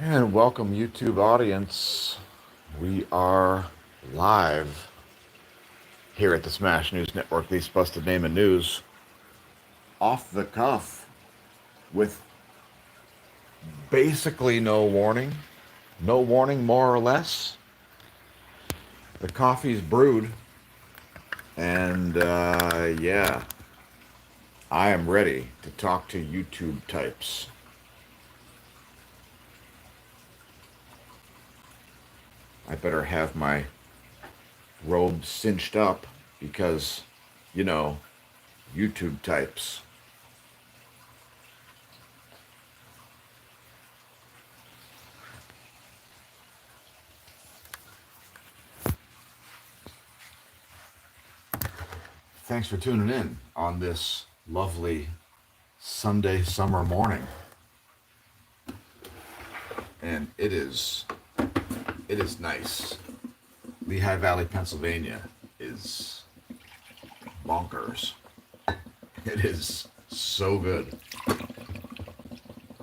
And welcome, YouTube audience. We are live here at the Smash News Network, the Busted Name of News, off the cuff, with basically no warning. No warning, more or less. The coffee's brewed, and yeah, I am ready to talk to YouTube types. I better have my robe cinched up because, you know, YouTube types. Thanks for tuning in on this lovely Sunday summer morning. And it is nice. Lehigh Valley, Pennsylvania is bonkers. It is so good.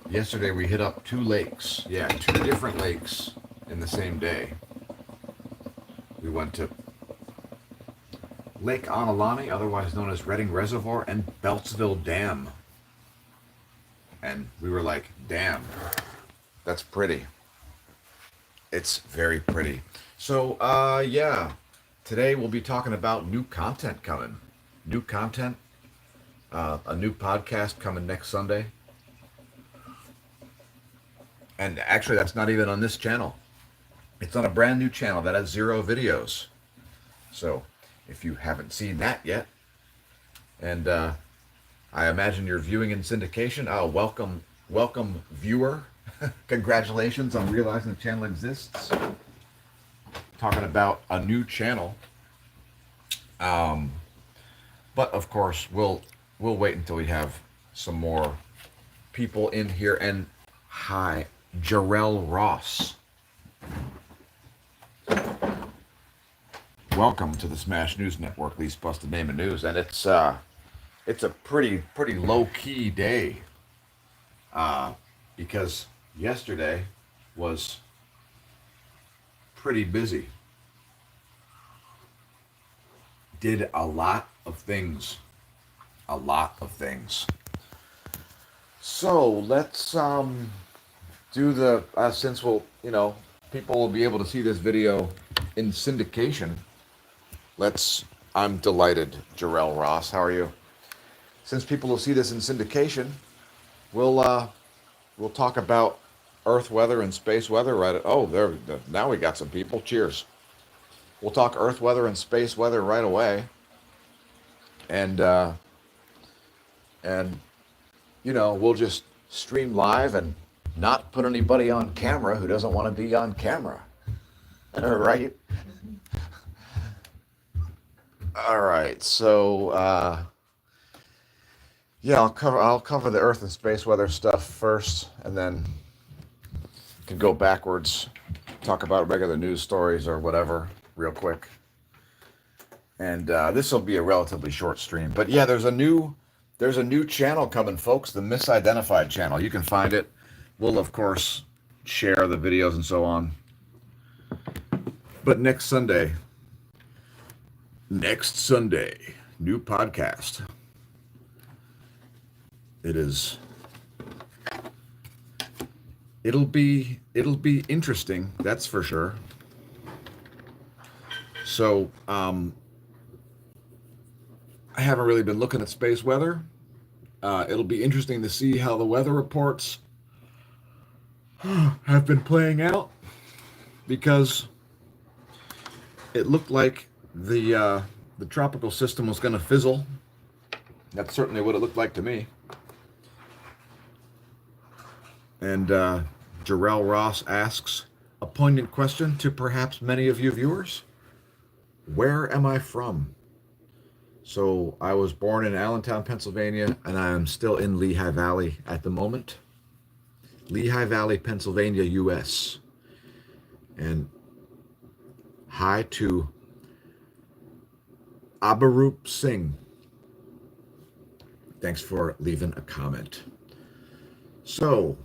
Yesterday we hit up 2 lakes. Yeah, 2 different lakes in the same day. We went to Lake Onalani, otherwise known as Redding Reservoir, and Beltsville Dam. And we were like, damn, that's pretty. It's very pretty. So, yeah, today we'll be talking about new content coming. New content, a new podcast coming next Sunday. And actually, that's not even on this channel. It's on a brand new channel that has 0 videos. So, if you haven't seen that yet, and I imagine you're viewing in syndication, welcome viewer. Congratulations on realizing the channel exists. Talking about a new channel. But of course, we'll wait until we have some more people in here. And hi, Jarrell Ross. Welcome to the Smash News Network, least busted name of news, and it's a pretty low key day, because yesterday was pretty busy. Did a lot of things. So let's do the since people will be able to see this video in syndication. I'm delighted, Jarrell Ross. How are you? Since people will see this in syndication, we'll talk about Earth weather and space weather. Now we got some people. Cheers. We'll talk Earth weather and space weather right away, and we'll just stream live and not put anybody on camera who doesn't want to be on camera. All right. All right, so yeah, I'll cover the Earth and space weather stuff first, and then can go backwards, talk about regular news stories or whatever real quick. And this will be a relatively short stream, but yeah, there's a new channel coming, folks. The Misidentified channel. You can find it. We'll of course share the videos and so on. But next Sunday, new podcast. It'll be interesting, that's for sure. So, I haven't really been looking at space weather. It'll be interesting to see how the weather reports have been playing out, because it looked like the tropical system was going to fizzle. That's certainly what it looked like to me. And Jarrell Ross asks a poignant question to perhaps many of you viewers. Where am I from? So I was born in Allentown, Pennsylvania, and I am still in Lehigh Valley at the moment. Lehigh Valley, Pennsylvania, U.S. And hi to Abaroop Singh. Thanks for leaving a comment. So,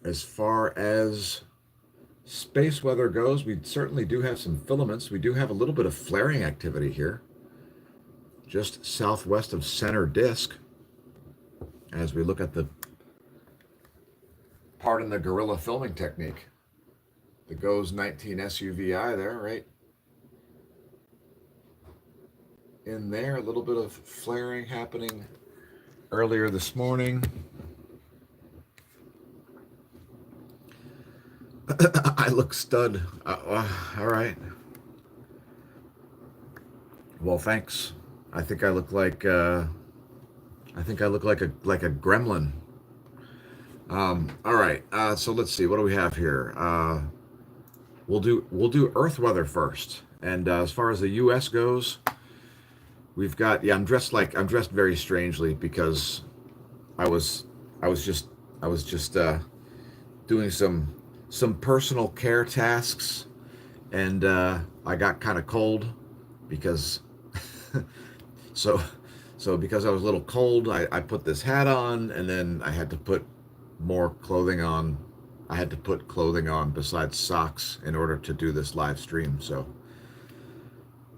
As far as space weather goes, we certainly do have some filaments. We do have a little bit of flaring activity here, just southwest of center disk, as we look at the pardon the guerrilla filming technique. The GOES 19 SUVI there, right in there. A little bit of flaring happening earlier this morning. I look stud. All right. Well, thanks. I think I look like a gremlin. All right. So let's see. What do we have here? We'll do Earth weather first. And as far as the U.S. goes, we've got. Yeah, I'm dressed very strangely because I was just doing some personal care tasks, and I got kind of cold because so because I was a little cold, I put this hat on, and then I had to put more clothing on. I had to put clothing on besides socks in order to do this live stream. So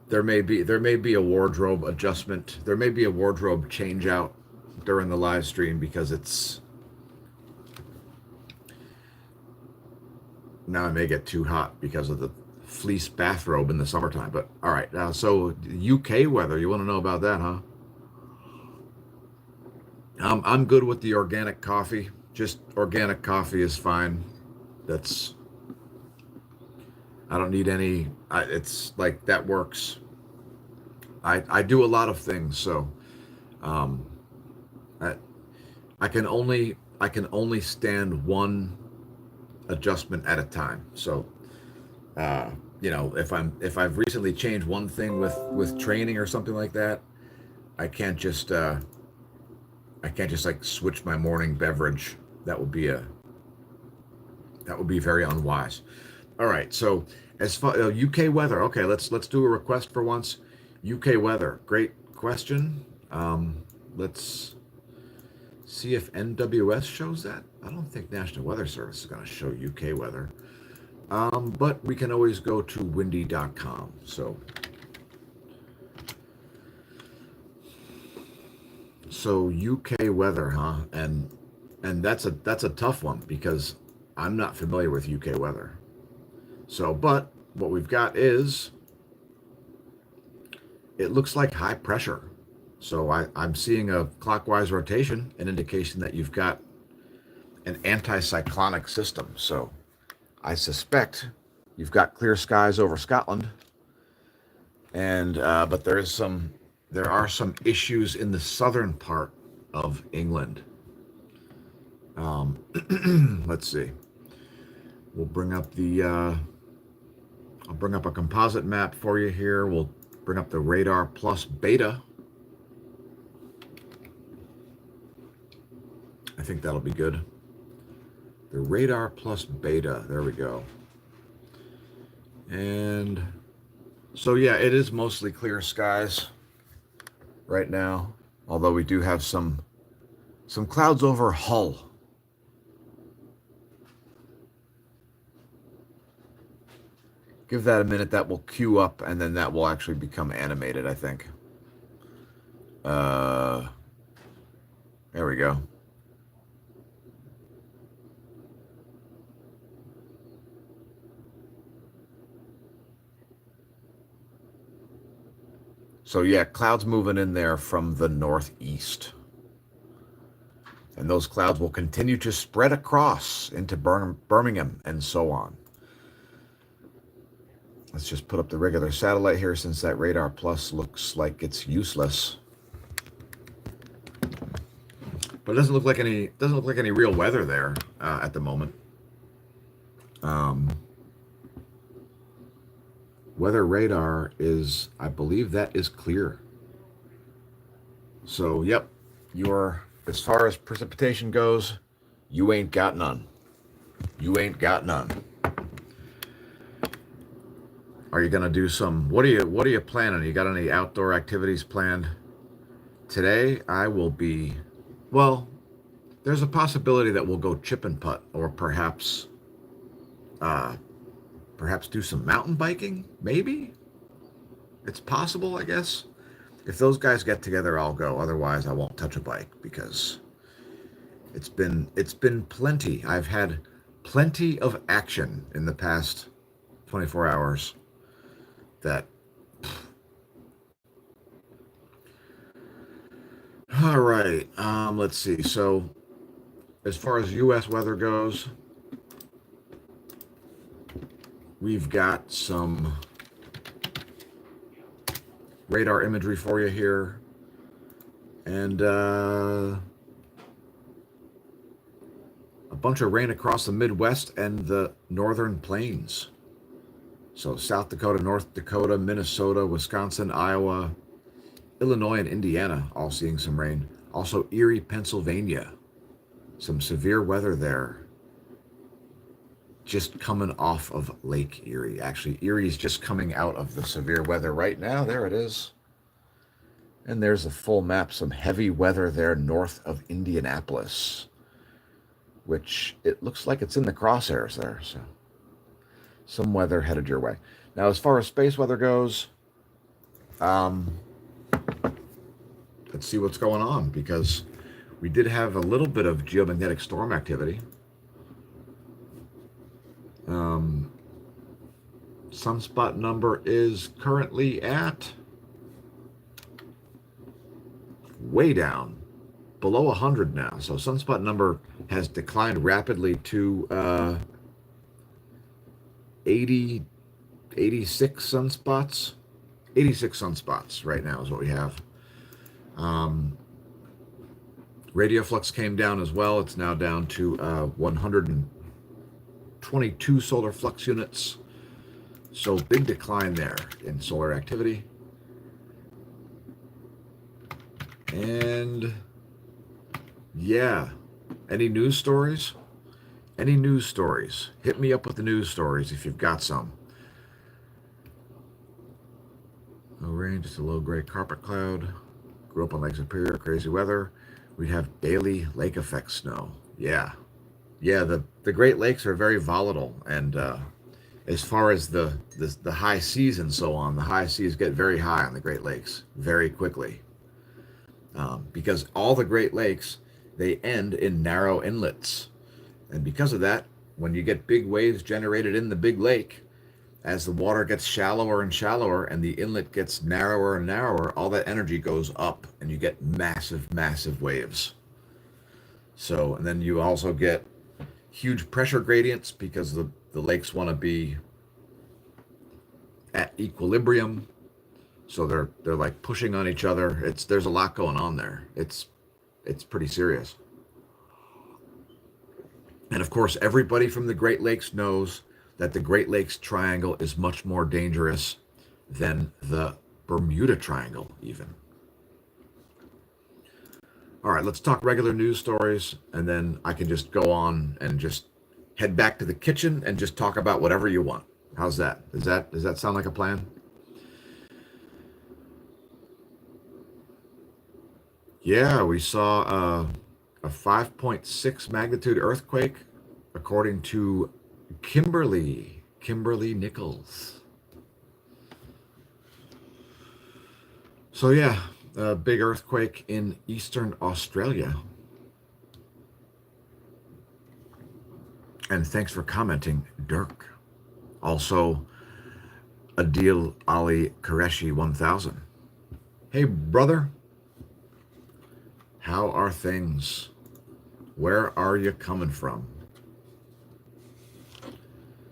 there may be a wardrobe adjustment. There may be a wardrobe change out during the live stream because it's now I may get too hot because of the fleece bathrobe in the summertime. But all right, so UK weather. You want to know about that, huh? I'm good with the organic coffee. Just organic coffee is fine. I don't need any. It's like that works. I do a lot of things, so I can only stand one adjustment at a time. So if I've recently changed one thing with training or something like that, I can't just like switch my morning beverage. That would be very unwise. All right, so as far UK weather, okay, let's do a request for once. UK weather, great question. Let's see if NWS shows that. I don't think National Weather Service is going to show UK weather, but we can always go to windy.com. So UK weather, huh? And that's a tough one because I'm not familiar with UK weather. So, but what we've got is, it looks like high pressure. So I'm seeing a clockwise rotation, an indication that you've got an anticyclonic system. So I suspect you've got clear skies over Scotland, and but there are some issues in the southern part of England. Let's see. We'll bring up I'll bring up a composite map for you here. We'll bring up the radar plus beta. I think that'll be good. The radar plus beta. There we go. And so yeah, it is mostly clear skies right now, although we do have some clouds over Hull. Give that a minute. That will queue up, and then that will actually become animated, I think. There we go. So yeah, clouds moving in there from the northeast. And those clouds will continue to spread across into Birmingham and so on. Let's just put up the regular satellite here since that radar plus looks like it's useless. But it doesn't look like any real weather there at the moment. Weather radar is, I believe that is clear. So, yep, as far as precipitation goes, you ain't got none. You ain't got none. Are you gonna do what are you planning? You got any outdoor activities planned? Today I will be, well, there's a possibility that we'll go chip and putt, or uh, perhaps do some mountain biking. Maybe it's possible, I guess. If those guys get together, I'll go. Otherwise, I won't touch a bike because it's been plenty. I've had plenty of action in the past 24 hours that. All right. Let's see. So, as far as U.S. weather goes, we've got some radar imagery for you here, and a bunch of rain across the Midwest and the northern plains. So, South Dakota, North Dakota, Minnesota, Wisconsin, Iowa, Illinois, and Indiana all seeing some rain. Also, Erie, Pennsylvania. Some severe weather there. Just coming off of Lake Erie. Actually, Erie's just coming out of the severe weather right now. There it is. And there's a full map. Some heavy weather there north of Indianapolis, which it looks like it's in the crosshairs there. So some weather headed your way. Now, as far as space weather goes, let's see what's going on, because we did have a little bit of geomagnetic storm activity. Sunspot number is currently at way down, below 100 now. So sunspot number has declined rapidly to 86 sunspots. 86 sunspots right now is what we have. Radio flux came down as well. It's now down to 122 solar flux units. So big decline there in solar activity. And yeah, any news stories? Any news stories? Hit me up with the news stories if you've got some. No rain, just a low gray carpet cloud. Grew up on Lake Superior, crazy weather. We have daily lake effect snow. Yeah. The Great Lakes are very volatile, and as far as the high seas and so on, the high seas get very high on the Great Lakes very quickly, because all the Great Lakes, they end in narrow inlets, and because of that, when you get big waves generated in the big lake, as the water gets shallower and shallower and the inlet gets narrower and narrower, all that energy goes up and you get massive waves. So, and then you also get huge pressure gradients because the lakes want to be at equilibrium. So they're like pushing on each other. There's a lot going on there. It's pretty serious. And of course, everybody from the Great Lakes knows that the Great Lakes Triangle is much more dangerous than the Bermuda Triangle, even. All right, let's talk regular news stories, and then I can just go on and just head back to the kitchen and just talk about whatever you want. How's that? Does that sound like a plan? Yeah, we saw a 5.6 magnitude earthquake, according to Kimberly Nichols. So yeah, a big earthquake in eastern Australia. And thanks for commenting, Dirk. Also, Adil Ali Qureshi 1000. Hey brother, how are things? Where are you coming from?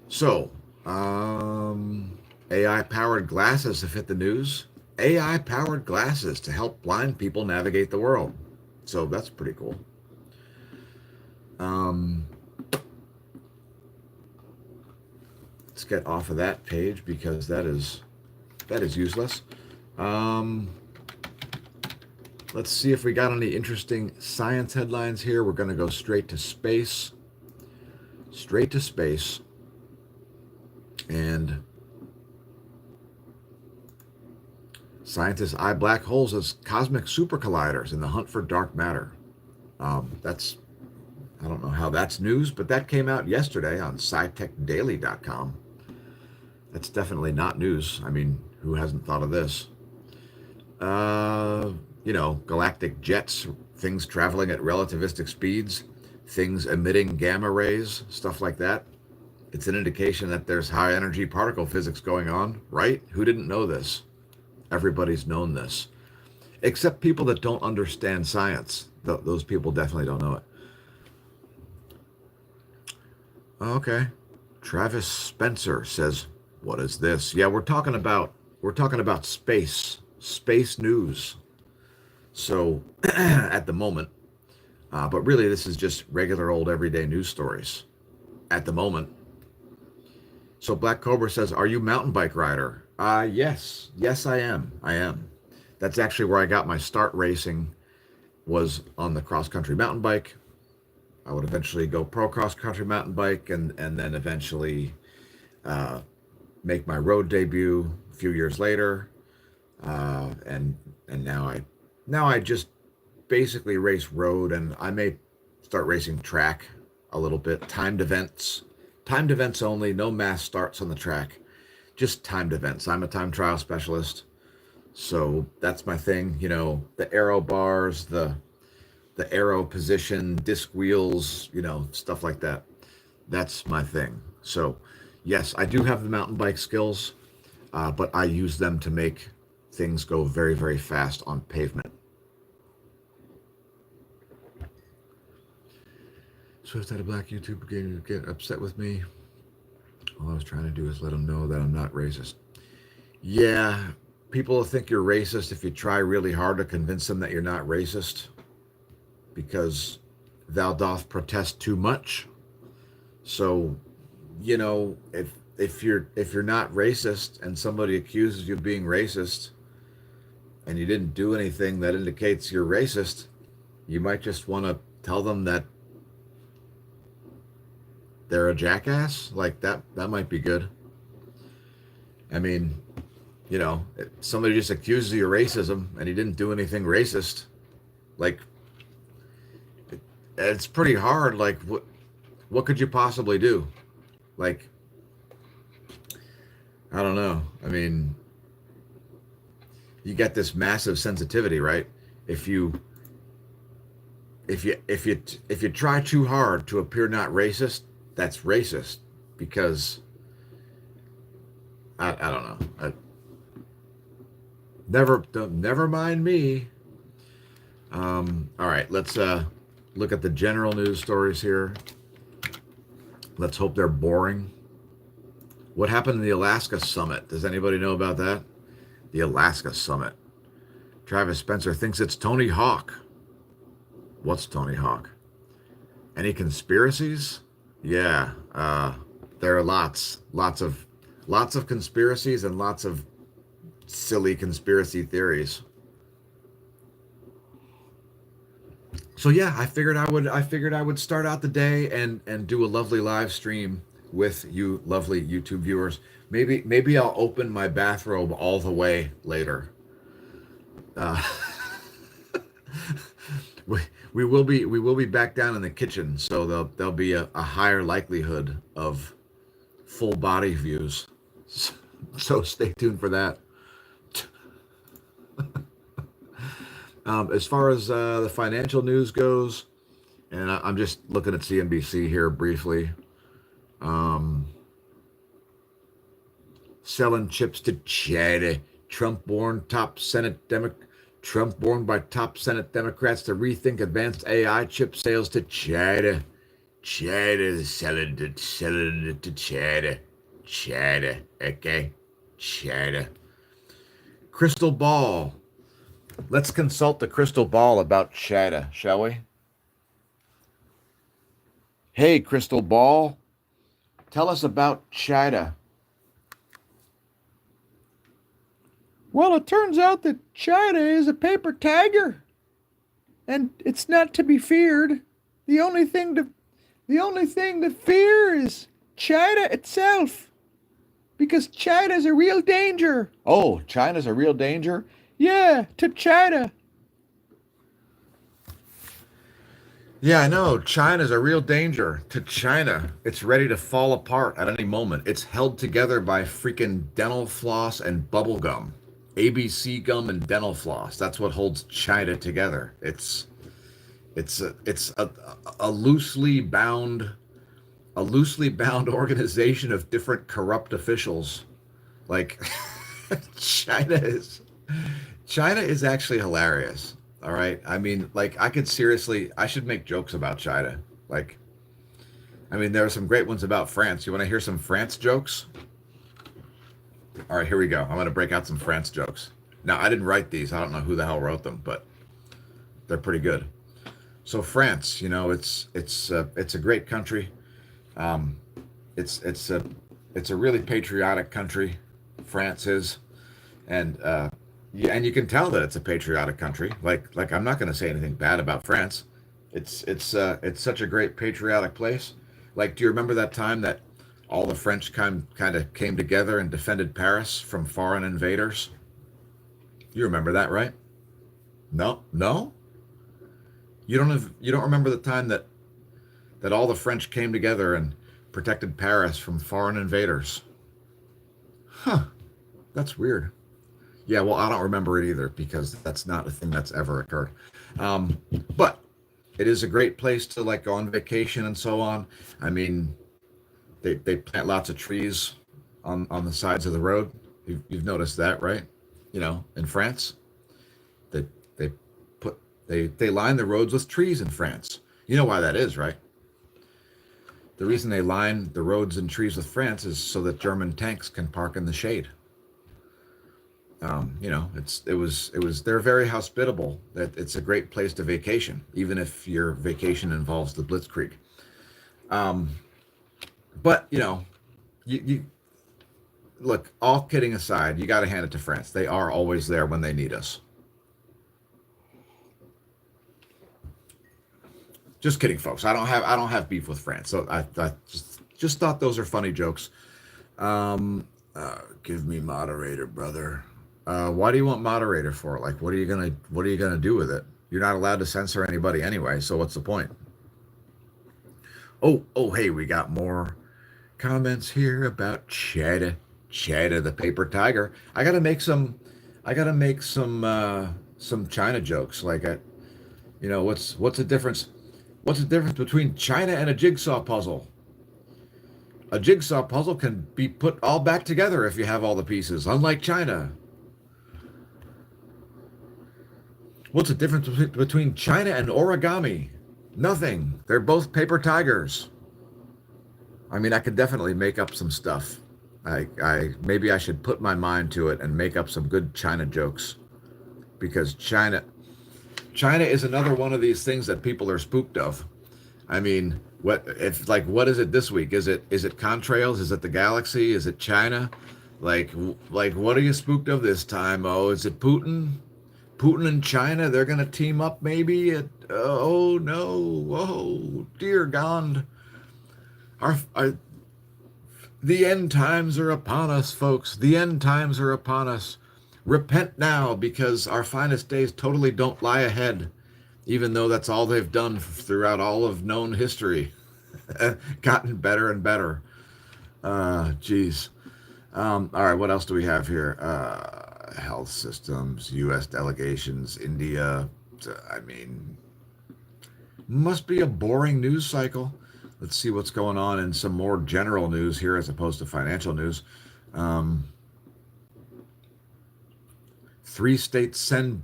So, AI-powered glasses have hit the news. AI-powered glasses to help blind people navigate the world. So that's pretty cool. Let's get off of that page because that is useless. Let's see if we got any interesting science headlines here. We're going to go straight to space. Straight to space. And scientists eye black holes as cosmic super colliders in the hunt for dark matter. That's I don't know how that's news, but that came out yesterday on scitechdaily.com. That's definitely not news. I mean, who hasn't thought of this? Galactic jets, things traveling at relativistic speeds, things emitting gamma rays, stuff like that. It's an indication that there's high energy particle physics going on, right? Who didn't know this? Everybody's known this, except people that don't understand science. Those people definitely don't know it. Okay. Travis Spencer says, "What is this?" Yeah, we're talking about space news. So at the moment, but really this is just regular old everyday news stories at the moment. So Black Cobra says, "Are you mountain bike rider?" Yes, I am. That's actually where I got my start racing, was on the cross country mountain bike. I would eventually go pro cross country mountain bike, and then eventually make my road debut a few years later. And now I just basically race road, and I may start racing track a little bit. Timed events only. No mass starts on the track, just timed events. I'm a time trial specialist, so that's my thing. The aero bars, the aero position, disc wheels, stuff like that. That's my thing. So yes, I do have the mountain bike skills, but I use them to make things go very, very fast on pavement. Swift had a black YouTube get upset with me. All I was trying to do is let them know that I'm not racist. Yeah, people think you're racist if you try really hard to convince them that you're not racist, because thou doth protest too much. So, if you're not racist and somebody accuses you of being racist, and you didn't do anything that indicates you're racist, you might just want to tell them that they're a jackass. Like that might be good. I mean, if somebody just accuses you of racism and you didn't do anything racist, like, it's pretty hard. Like, what could you possibly do? Like, I don't know. I mean, you get this massive sensitivity, right? If you try too hard to appear not racist, that's racist, because I don't know. Never mind me. All right, let's look at the general news stories here. Let's hope they're boring. What happened in the Alaska summit? Does anybody know about that? The Alaska summit. Travis Spencer thinks it's Tony Hawk. What's Tony Hawk? Any conspiracies? Yeah, there are lots of conspiracies and lots of silly conspiracy theories. So yeah, I figured I would start out the day and do a lovely live stream with you lovely YouTube viewers. Maybe I'll open my bathrobe all the way later. We will be back down in the kitchen, so there'll be a higher likelihood of full body views. So stay tuned for that. As far as the financial news goes, and I'm just looking at CNBC here briefly. Selling chips to China. Trump warned by top Senate Democrats to rethink advanced AI chip sales to China. China is selling it to China. China, okay? China. Crystal ball. Let's consult the crystal ball about China, shall we? Hey, crystal ball, tell us about China. Well, it turns out that China is a paper tiger, and it's not to be feared. The only thing to fear is China itself, because China's a real danger. Oh, China's a real danger? Yeah, to China. Yeah, I know. China's a real danger to China. It's ready to fall apart at any moment. It's held together by freaking dental floss and bubble gum. ABC gum and dental floss. That's what holds China together. It's a loosely bound organization of different corrupt officials. Like China is China is actually hilarious. All right. I mean, like, I should make jokes about China. Like, I mean, there are some great ones about France. You want to hear some France jokes? All right, here we go. I'm going to break out some France jokes. Now, I didn't write these. I don't know who the hell wrote them, but they're pretty good. So France, it's a great country. Um, it's a really patriotic country. France is, and yeah, and you can tell that it's a patriotic country. Like I'm not going to say anything bad about France. It's such a great patriotic place. Like, do you remember that time that all the French kind of came together and defended Paris from foreign invaders? You remember that, right? No, no. You don't remember the time that all the French came together and protected Paris from foreign invaders? Huh. That's weird. Yeah, well, I don't remember it either because that's not a thing that's ever occurred. Um, but it is a great place to like go on vacation and so on. I mean, they plant lots of trees on the sides of the road. You've noticed that, right? In France, they they they line the roads with trees in France. You know why that is, right? The reason they line the roads and trees with France is so that German tanks can park in the shade. They're very hospitable. That it's a great place to vacation, even if your vacation involves the Blitzkrieg. Um, but you look. All kidding aside, you got to hand it to France. They are always there when they need us. Just kidding, folks. I don't have beef with France. So I just thought those are funny jokes. Give me moderator, brother. Why do you want moderator for? Like, what are you gonna do with it? You're not allowed to censor anybody anyway. So what's the point? Oh, hey, we got more comments here about Cheddar the paper tiger. I gotta make some China jokes. Like, what's the difference? What's the difference between China and a jigsaw puzzle? A jigsaw puzzle can be put all back together if you have all the pieces, unlike China. What's the difference between China and origami? Nothing. They're both paper tigers. I mean, I could definitely make up some stuff. I maybe I should put my mind to it and make up some good China jokes because China is another one of these things that people are spooked of. I mean, what is it this week? Is it contrails? Is it the galaxy? Is it China? Like what are you spooked of this time? Oh, is it Putin? Putin and China, they're gonna team up maybe? Oh no! Oh dear God! Our the end times are upon us, folks. The end times are upon us. Repent now, because our finest days totally don't lie ahead, even though that's all they've done throughout all of known history. Gotten better and better. Geez. All right, what else do we have here? Health systems, U.S. delegations, India. I mean, must be a boring news cycle. Let's see what's going on in some more general news here as opposed to financial news. Um, 3 states send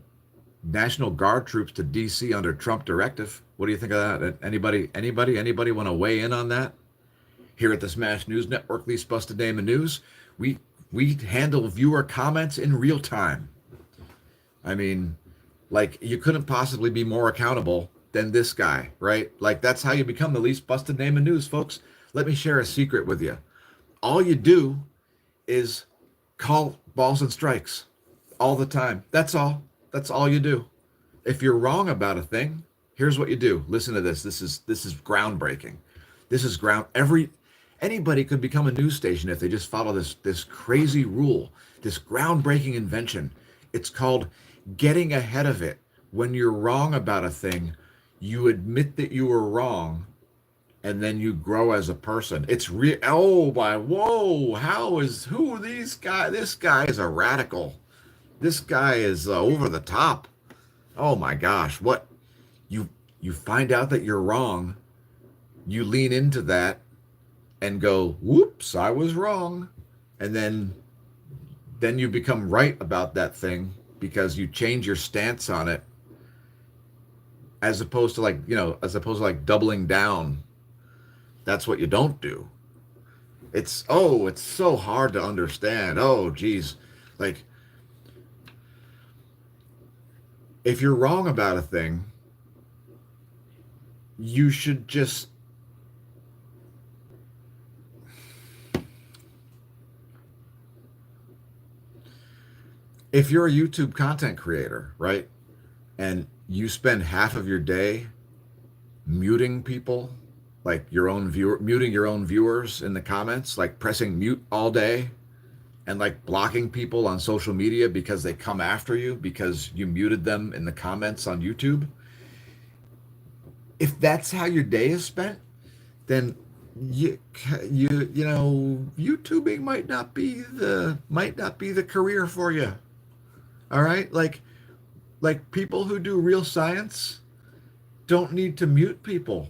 National Guard troops to D.C. under Trump directive. What do you think of that? Anybody want to weigh in on that? Here at the Smash News Network, least busted name of news, we handle viewer comments in real time. I mean, like, you couldn't possibly be more accountable than this guy, right? Like, that's how you become the least busted name of news, folks. Let me share a secret with you. All you do is call balls and strikes all the time. That's all. That's all you do. If you're wrong about a thing, here's what you do. Listen to this. This is groundbreaking. This is anybody could become a news station if they just follow this crazy rule, this groundbreaking invention. It's called getting ahead of it. When you're wrong about a thing, You admit that you were wrong, and then you grow as a person. It's real. Oh my, whoa! Who are these guys? This guy is a radical. This guy is over the top. Oh my gosh, what you you find out that you're wrong, you lean into that and go, "Whoops, I was wrong." And then you become right about that thing because you change your stance on it as opposed to like doubling down. That's what you don't do. It's so hard to understand. Oh, geez. Like, if you're wrong about a thing, you should just if you're a YouTube content creator, right? And you spend half of your day muting people, like muting your own viewers in the comments, like pressing mute all day and like blocking people on social media because they come after you because you muted them in the comments on YouTube. If that's how your day is spent, then you know YouTubing might not be the career for you. All right? Like people who do real science don't need to mute people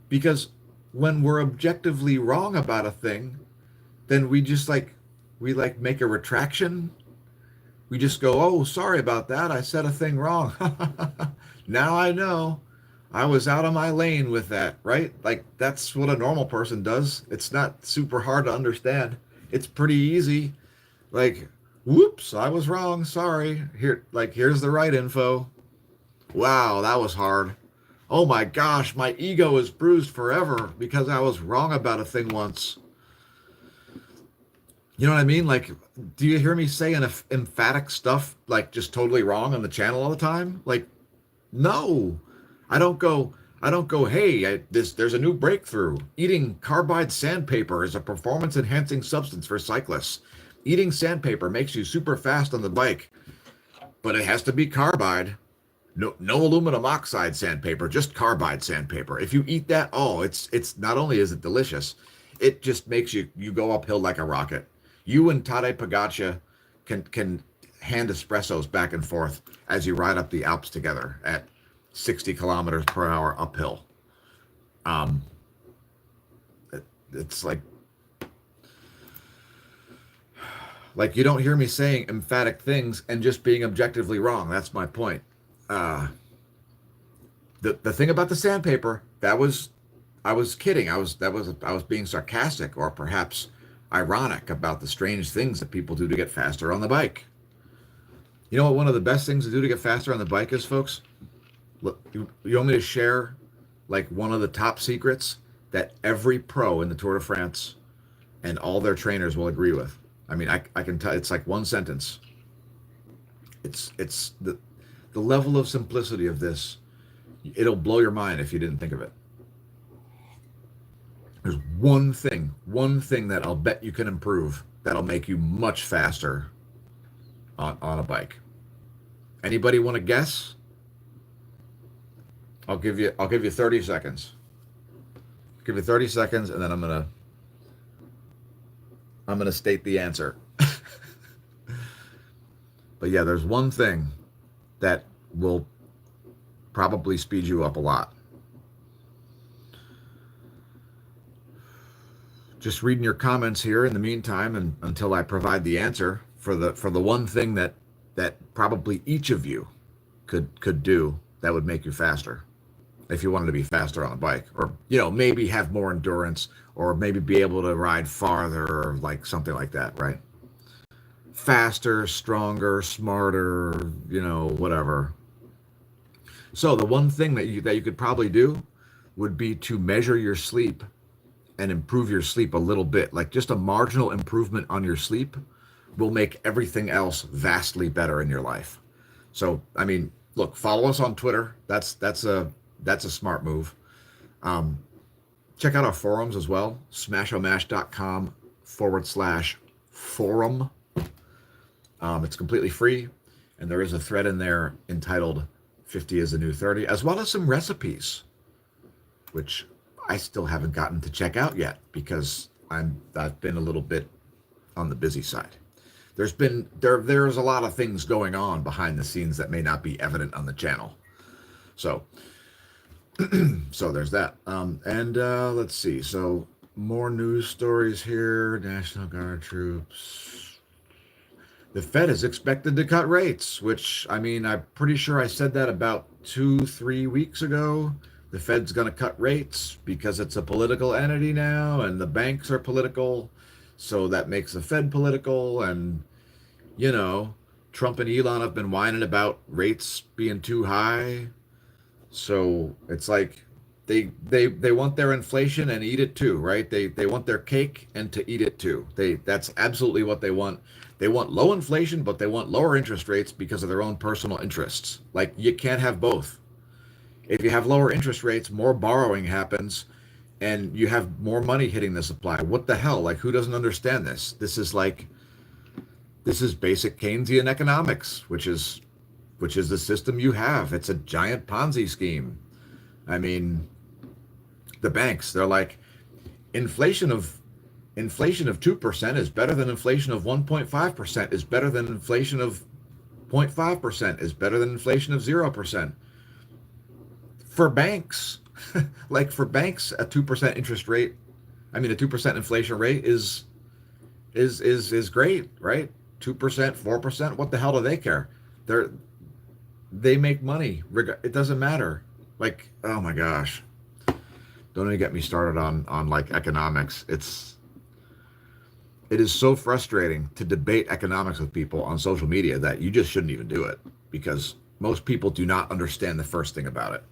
because when we're objectively wrong about a thing, then we make a retraction. We just go, "Oh, sorry about that. I said a thing wrong." Now I know. I was out of my lane with that, right? Like that's what a normal person does. It's not super hard to understand. It's pretty easy. Like, whoops, I was wrong. Sorry. Here's the right info. Wow, that was hard. Oh my gosh, my ego is bruised forever because I was wrong about a thing once. You know what I mean? Like, do you hear me saying emphatic stuff like just totally wrong on the channel all the time? Like, no. I don't go, hey, there's a new breakthrough. Eating carbide sandpaper is a performance enhancing substance for cyclists. Eating sandpaper makes you super fast on the bike, but it has to be carbide. No aluminum oxide sandpaper, just carbide sandpaper. If you eat that, it's not only is it delicious, it just makes you go uphill like a rocket. You and Tadej Pogačar can hand espressos back and forth as you ride up the Alps together at 60 kilometers per hour uphill. It's like you don't hear me saying emphatic things and just being objectively wrong. That's my point. The thing about the sandpaper, I was kidding. I was being sarcastic or perhaps ironic about the strange things that people do to get faster on the bike. You know what one of the best things to do to get faster on the bike is, folks? Look, you want me to share like one of the top secrets that every pro in the Tour de France and all their trainers will agree with? I mean, I can tell it's like one sentence. It's the level of simplicity of this. It'll blow your mind if you didn't think of it. There's one thing that I'll bet you can improve that'll make you much faster on a bike. Anybody want to guess? I'll give you 30 seconds. Give you 30 seconds and then I'm gonna state the answer. But yeah, there's one thing that will probably speed you up a lot. Just reading your comments here in the meantime and until I provide the answer for the one thing that probably each of you could do that would make you faster. If you wanted to be faster on a bike, or maybe have more endurance, or maybe be able to ride farther, or like something like that, right? Faster, stronger, smarter, whatever. So the one thing that you could probably do would be to measure your sleep and improve your sleep a little bit. Like just a marginal improvement on your sleep will make everything else vastly better in your life. So, I mean, look, follow us on Twitter. That's a smart move. Check out our forums as well, smashomash.com/forum. It's completely free, and there is a thread in there entitled 50 is the new 30, as well as some recipes, which I still haven't gotten to check out yet because I've been a little bit on the busy side. There's a lot of things going on behind the scenes that may not be evident on the channel. So so there's that. Let's see. So more news stories here. National Guard troops. The Fed is expected to cut rates, which, I mean, I'm pretty sure I said that about 2-3 weeks ago. The Fed's going to cut rates because it's a political entity now, and the banks are political. So that makes the Fed political. And, you know, Trump and Elon have been whining about rates being too high. So it's like they want their inflation and eat it too, right? They want their cake and to eat it too. That's absolutely what they want. They want low inflation, but they want lower interest rates because of their own personal interests. Like, you can't have both. If you have lower interest rates, more borrowing happens and you have more money hitting the supply. What the hell? Like, who doesn't understand this? This is basic Keynesian economics, which is the system you have. It's a giant Ponzi scheme. I mean, the banks, they're like, inflation of 2% is better than inflation of 1.5%, is better than inflation of 0.5%, is better than inflation of 0%. For banks, like for banks, a 2% interest rate, I mean, a 2% inflation rate is great, right? 2%, 4%, what the hell do they care? They make money. It doesn't matter. Like, oh my gosh. Don't even get me started on like economics. It is so frustrating to debate economics with people on social media that you just shouldn't even do it, because most people do not understand the first thing about it.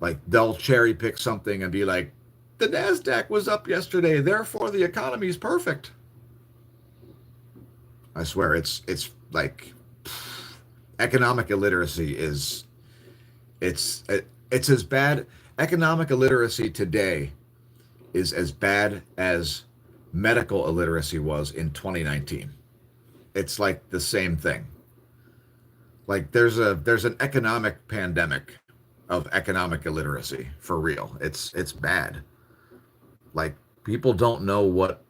Like, they'll cherry pick something and be like, the NASDAQ was up yesterday, therefore the economy is perfect. I swear, it's like, economic illiteracy is, it's as bad. Economic illiteracy today is as bad as medical illiteracy was in 2019. It's like the same thing. Like, there's an economic pandemic of economic illiteracy, for real. It's bad. Like, people don't know what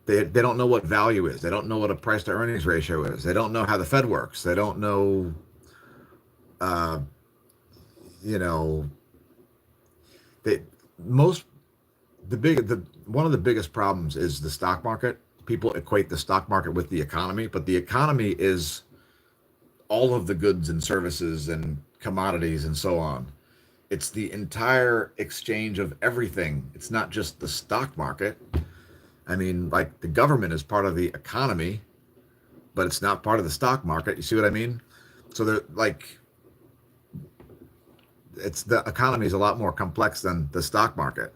they don't know what value is. They don't know what a price to earnings ratio is. They don't know how the Fed works. They don't know one of the biggest problems is the stock market. People equate the stock market with the economy, but the economy is all of the goods and services and commodities and so on. It's the entire exchange of everything. It's not just the stock market. I mean, like, the government is part of the economy, but it's not part of the stock market. You see what I mean? So they're like, the economy is a lot more complex than the stock market.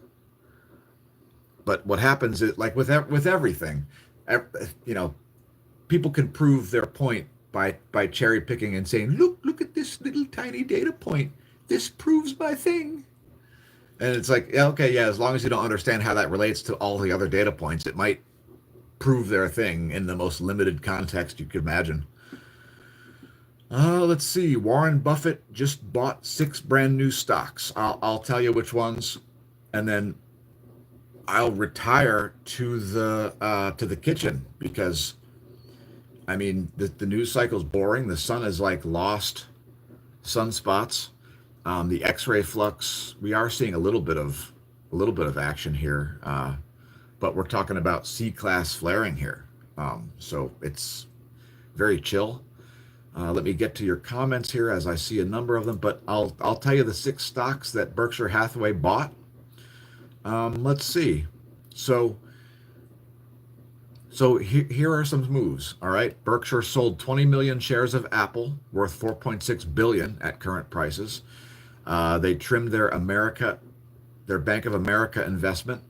But what happens is, like with everything, people can prove their point by cherry picking and saying, look at this little tiny data point. This proves my thing. And it's like, yeah, okay, yeah, as long as you don't understand how that relates to all the other data points, it might prove their thing in the most limited context you could imagine. Let's see. Warren Buffett just bought 6 brand new stocks. I'll tell you which ones, and then I'll retire to the kitchen, because I mean, the news cycle's boring. The sun has like lost sunspots. The X-ray flux, we are seeing a little bit of action here, but we're talking about C-class flaring here, so it's very chill. Let me get to your comments here as I see a number of them, but I'll tell you the 6 stocks that Berkshire Hathaway bought. Let's see. So here are some moves. All right, Berkshire sold 20 million shares of Apple, worth 4.6 billion at current prices. They trimmed their Bank of America investment.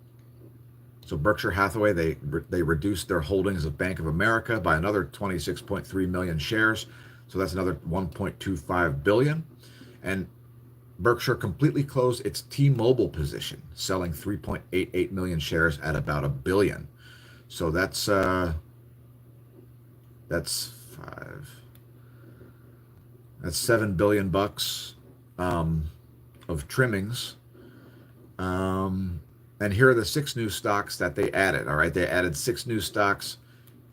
So Berkshire Hathaway, they reduced their holdings of Bank of America by another 26.3 million shares. So that's another 1.25 billion. And Berkshire completely closed its T-Mobile position, selling 3.88 million shares at about $1 billion. So that's 5. That's $7 billion of trimmings. And here are the 6 new stocks that they added. All right, they added 6 new stocks.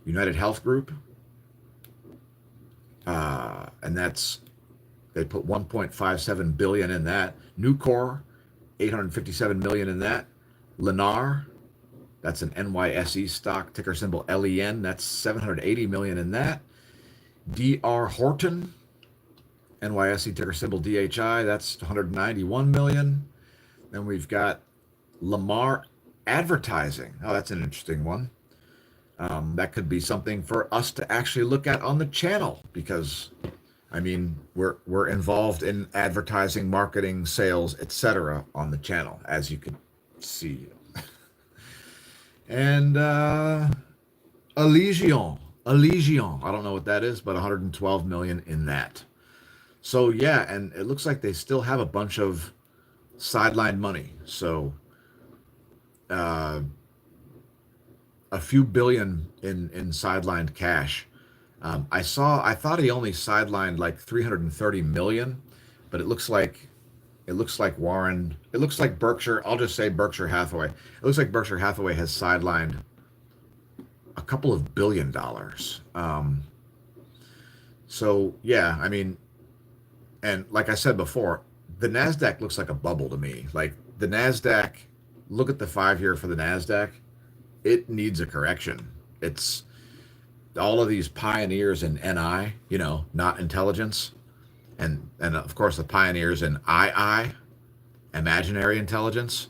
United Health Group, and they put 1.57 billion in that. Nucor, 857 million in that. Lennar, that's an NYSE stock, ticker symbol LEN. That's 780 million in that. DR Horton, NYSE ticker symbol DHI. That's 191 million. Then we've got Lamar Advertising. Oh, that's an interesting one. That could be something for us to actually look at on the channel because, I mean, we're involved in advertising, marketing, sales, etc. on the channel, as you can see. And Allegion, I don't know what that is, but 112 million in that. So yeah, and it looks like they still have a bunch of sideline money. So a few billion in sidelined cash. I thought he only sidelined like 330 million, but it looks like Warren, it looks like Berkshire, I'll just say Berkshire Hathaway. It looks like Berkshire Hathaway has sidelined a couple of $1 billion. So yeah, I mean, and like I said before, the NASDAQ looks like a bubble to me. Like the NASDAQ, look at the 5-year for the NASDAQ. It needs a correction. It's all of these pioneers in NI, not intelligence. And of course the pioneers in II, imaginary intelligence,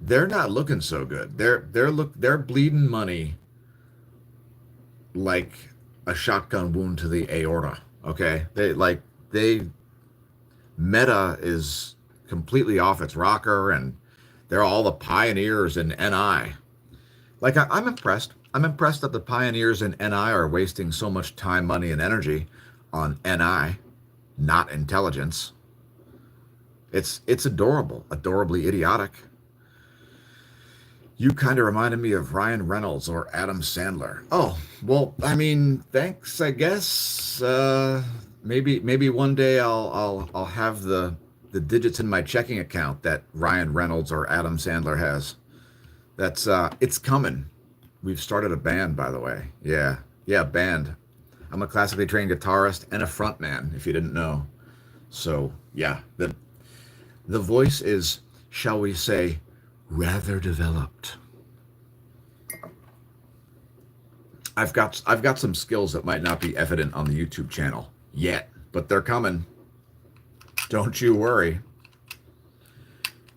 they're not looking so good. They're bleeding money like a shotgun wound to the aorta. Okay. Meta is completely off its rocker, and they're all the pioneers in NI. Like, I'm impressed. I'm impressed that the pioneers in NI are wasting so much time, money, and energy on NI, not intelligence. It's adorable, adorably idiotic. You kind of reminded me of Ryan Reynolds or Adam Sandler. Oh, well, I mean, thanks, I guess. Maybe one day I'll have the digits in my checking account that Ryan Reynolds or Adam Sandler has. That's it's coming. We've started a band, by the way. Yeah, band. I'm a classically trained guitarist and a frontman, if you didn't know. So yeah, the voice is, shall we say, rather developed. I've got some skills that might not be evident on the YouTube channel yet, but they're coming. Don't you worry.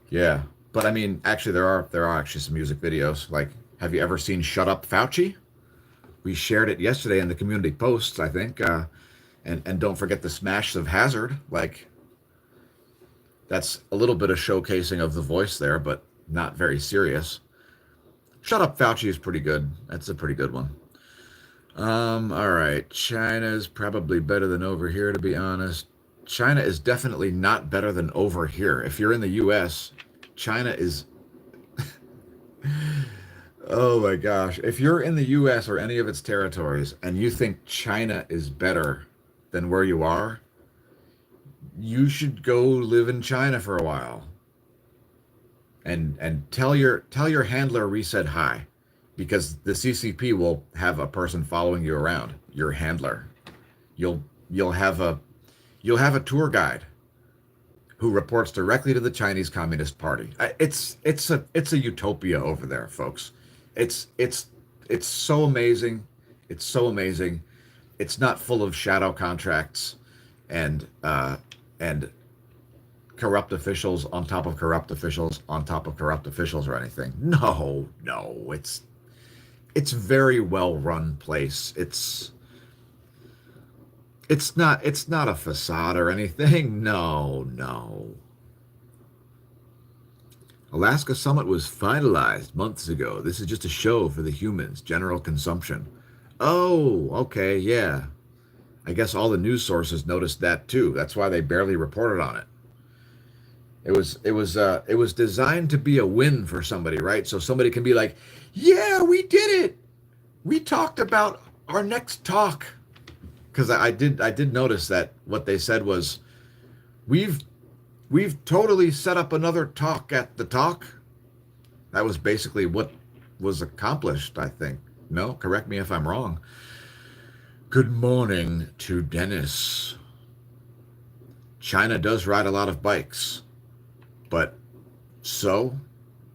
Yeah. But I mean, actually, there are actually some music videos. Like, have you ever seen "Shut Up, Fauci"? We shared it yesterday in the community posts, I think. And don't forget the Smash of Hazard. Like, that's a little bit of showcasing of the voice there, but not very serious. "Shut Up, Fauci" is pretty good. That's a pretty good one. All right. China's probably better than over here, to be honest. China is definitely not better than over here. If you're in the U.S., China is, oh my gosh. If you're in the U.S. or any of its territories and you think China is better than where you are, you should go live in China for a while. And tell your handler reset hi, because the CCP will have a person following you around, your handler. You'll have a tour guide who reports directly to the Chinese Communist Party. It's a utopia over there, folks. It's so amazing. It's so amazing. It's not full of shadow contracts and corrupt officials on top of corrupt officials on top of corrupt officials or anything. No, it's very well run place. It's not a facade or anything. No. Alaska Summit was finalized months ago. This is just a show for the humans, general consumption. Oh, okay, yeah. I guess all the news sources noticed that too. That's why they barely reported on it. It was designed to be a win for somebody, right? So somebody can be like, "Yeah, we did it. We talked about our next talk." because I did notice that what they said was we've we've totally set up another talk at the talk. That was basically what was accomplished, I think. No, correct me if I'm wrong. Good morning to Dennis. China does ride a lot of bikes, but so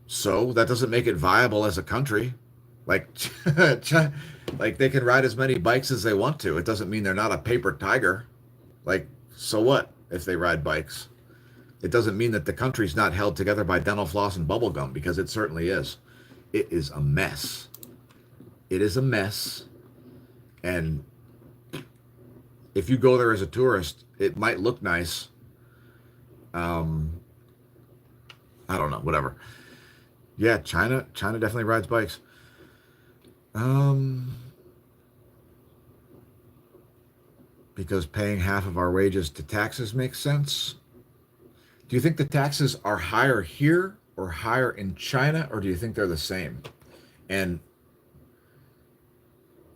that doesn't make it viable as a country. Like, like they can ride as many bikes as they want to. It doesn't mean they're not a paper tiger. Like, so what if they ride bikes? It doesn't mean that the country's not held together by dental floss and bubble gum, because it certainly is. It is a mess. It is a mess. And if you go there as a tourist, it might look nice. I don't know, whatever. Yeah, China definitely rides bikes. Because paying half of our wages to taxes makes sense. Do you think the taxes are higher here or higher in China, or do you think they're the same? And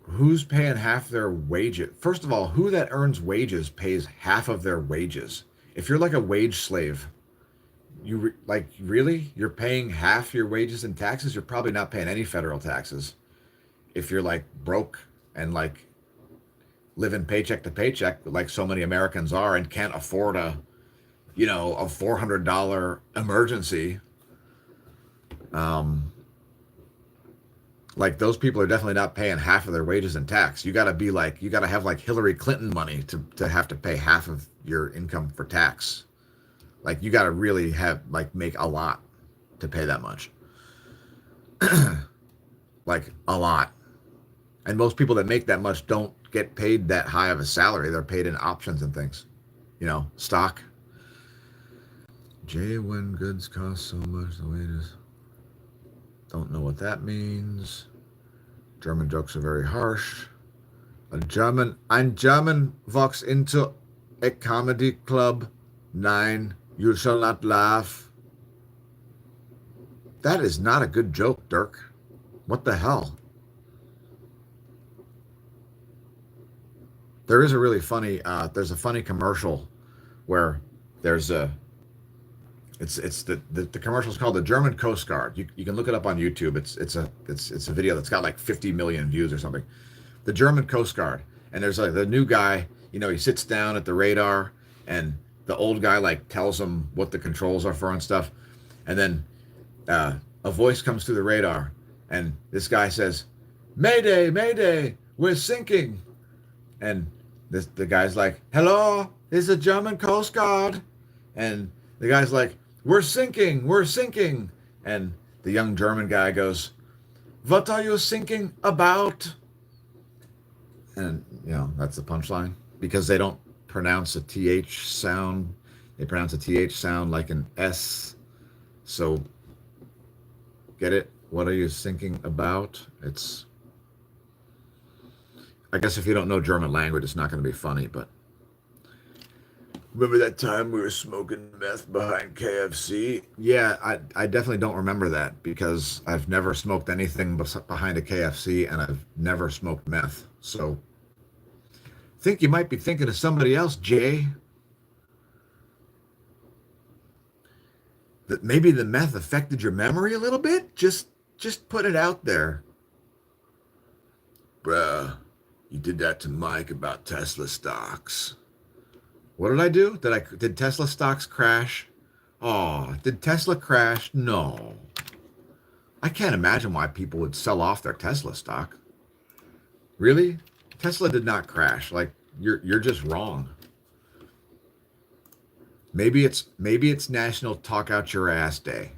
who's paying half their wages? First of all, who that earns wages pays half of their wages? If you're like a wage slave, like, really? You're paying half your wages in taxes? You're probably not paying any federal taxes. If you're like broke and like living paycheck to paycheck, like so many Americans are, and can't afford a $400 emergency, like those people are definitely not paying half of their wages in tax. You got to have like Hillary Clinton money to have to pay half of your income for tax. Like, you got to really make a lot to pay that much. Like, a lot. And most people that make that much don't get paid that high of a salary. They're paid in options and things, stock. Jay, when goods cost so much, the wages. Don't know what that means. German jokes are very harsh. Ein German walks into a comedy club. Nein, you shall not laugh. That is not a good joke, Dirk. What the hell? There is a really funny, there's a funny commercial where there's the commercial's called the German Coast Guard. You can look it up on YouTube. It's a video that's got like 50 million views or something. The German Coast Guard. And there's like the new guy, he sits down at the radar, and the old guy like tells him what the controls are for and stuff. And then a voice comes through the radar, and this guy says, "Mayday, Mayday, we're sinking." And the guy's like, "Hello, it's the German Coast Guard." And the guy's like, we're sinking. And the young German guy goes, "What are you sinking about?" And, that's the punchline. Because they don't pronounce a TH sound. They pronounce a TH sound like an S. So, get it? What are you thinking about? I guess if you don't know German language, it's not going to be funny, but remember that time we were smoking meth behind KFC? Yeah, I definitely don't remember that, because I've never smoked anything behind a KFC, and I've never smoked meth. So, I think you might be thinking of somebody else, Jay. That maybe the meth affected your memory a little bit? Just put it out there. Bruh, you did that to Mike about Tesla stocks. What did I do? Did Tesla stocks crash? Oh, did Tesla crash? No. I can't imagine why people would sell off their Tesla stock. Really? Tesla did not crash. Like, you're just wrong. Maybe it's National Talk Out Your Ass Day.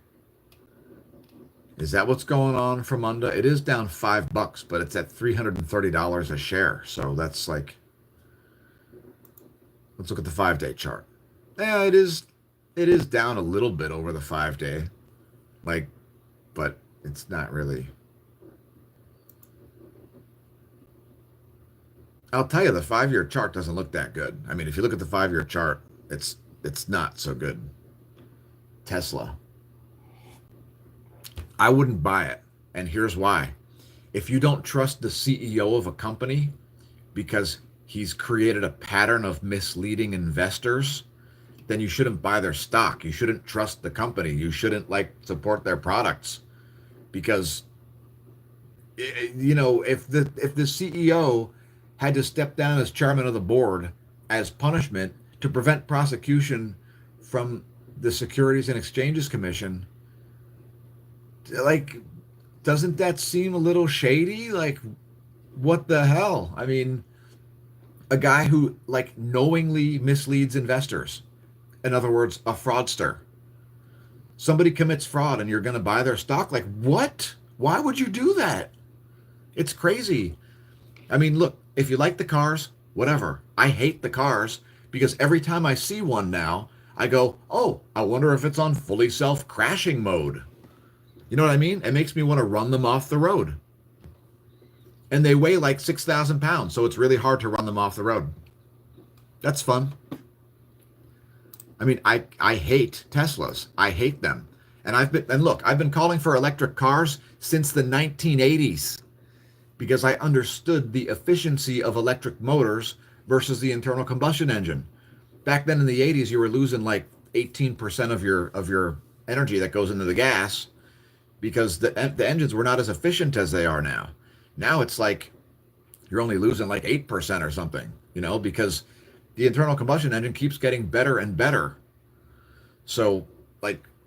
Is that what's going on from Monday? It is down $5, but it's at $330 a share. So that's like, let's look at the 5-day chart. Yeah, it is down a little bit over the 5-day. Like, but it's not really. I'll tell you, the 5-year chart doesn't look that good. I mean, if you look at the 5-year chart, it's not so good. Tesla. I wouldn't buy it. And here's why. If you don't trust the CEO of a company because he's created a pattern of misleading investors, then you shouldn't buy their stock. You shouldn't trust the company. You shouldn't support their products, because if the CEO had to step down as chairman of the board as punishment to prevent prosecution from the Securities and Exchanges Commission, doesn't that seem a little shady? What the hell? I mean, a guy who knowingly misleads investors. In other words, a fraudster. Somebody commits fraud and you're going to buy their stock? What? Why would you do that? It's crazy. I mean, look, if you like the cars, whatever. I hate the cars because every time I see one now, I go, oh, I wonder if it's on fully self-crashing mode. You know what I mean? It makes me want to run them off the road. And they weigh 6,000 pounds, so it's really hard to run them off the road. That's fun. I mean, I hate Teslas. I hate them. And I've been calling for electric cars since the 1980s because I understood the efficiency of electric motors versus the internal combustion engine. Back then in the 80s, you were losing 18% of your energy that goes into the gas because the engines were not as efficient as they are now. Now it's you're only losing 8% or something, because the internal combustion engine keeps getting better and better. So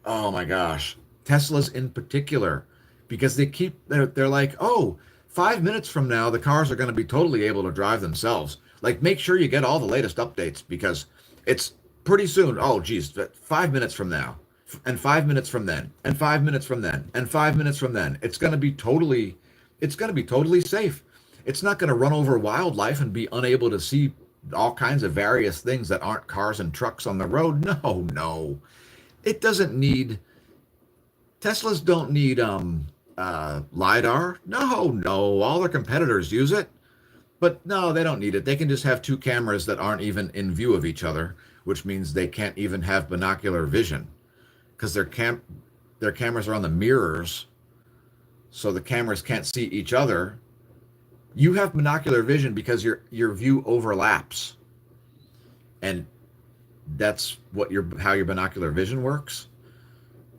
oh my gosh, Teslas in particular, because they're like, oh, 5 minutes from now, the cars are going to be totally able to drive themselves. Make sure you get all the latest updates because it's pretty soon. Oh, geez, 5 minutes from now, and 5 minutes from then, and 5 minutes from then, and 5 minutes from then, it's going to be totally safe. It's not going to run over wildlife and be unable to see all kinds of various things that aren't cars and trucks on the road. No. It doesn't need, Teslas don't need LiDAR. No. All their competitors use it. But no, they don't need it. They can just have two cameras that aren't even in view of each other, which means they can't even have binocular vision because their cameras are on the mirrors, so the cameras can't see each other. You have binocular vision because your view overlaps, and that's how your binocular vision works.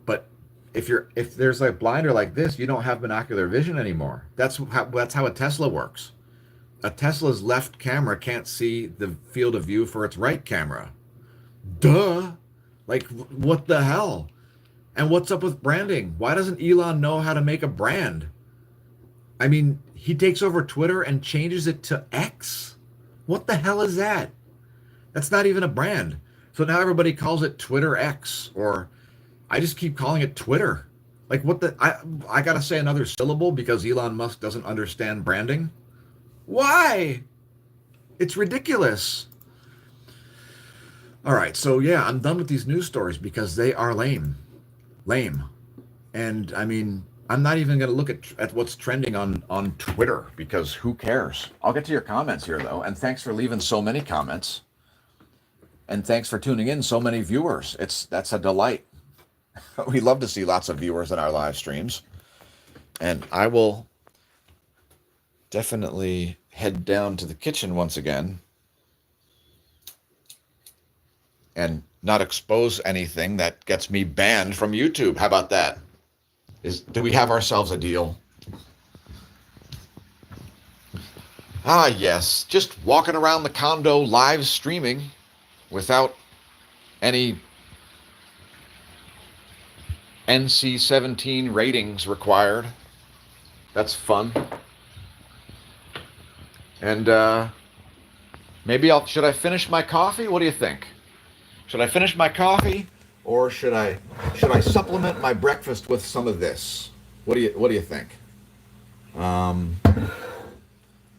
But if there's a blinder like this, you don't have binocular vision anymore. That's how a Tesla works. A Tesla's left camera can't see the field of view for its right camera. Duh! What the hell? And what's up with branding? Why doesn't Elon know how to make a brand? I mean, he takes over Twitter and changes it to X. What the hell is that? That's not even a brand. So now everybody calls it Twitter X, or I just keep calling it Twitter. I gotta say another syllable because Elon Musk doesn't understand branding. Why? It's ridiculous. All right, so yeah, I'm done with these news stories because they are lame. And I mean, I'm not even going to look at what's trending on Twitter because who cares? I'll get to your comments here, though. And thanks for leaving so many comments. And thanks for tuning in, so many viewers. That's a delight. We love to see lots of viewers in our live streams. And I will definitely head down to the kitchen once again and not expose anything that gets me banned from YouTube. How about that? Do we have ourselves a deal? Ah, yes. Just walking around the condo live streaming without any NC-17 ratings required. That's fun. And maybe should I finish my coffee? What do you think? Should I finish my coffee, or should I supplement my breakfast with some of this? What do you think?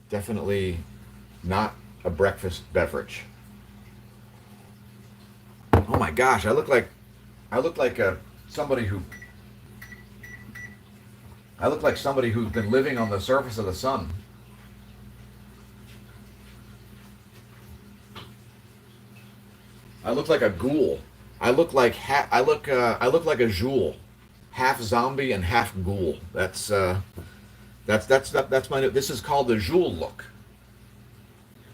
Definitely not a breakfast beverage. Oh my gosh, I look like somebody who's been living on the surface of the sun. I look like a ghoul. I look like a Joule, half zombie and half ghoul. That's my. This is called the Joule look.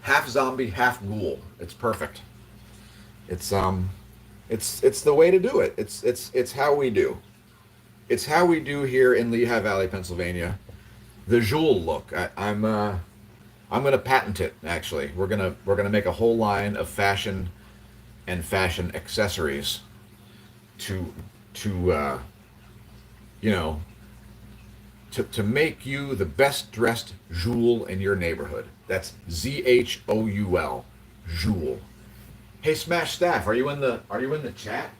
half zombie, half ghoul. It's perfect. It's it's the way to do it. It's how we do. It's how we do here in Lehigh Valley, Pennsylvania. The Joule look. I'm gonna patent it. Actually, we're gonna make a whole line of fashion and fashion accessories to to you know to make you the best dressed Joule in your neighborhood. That's Zhoul, Joule. Hey, Smash Staff, are you in the chat?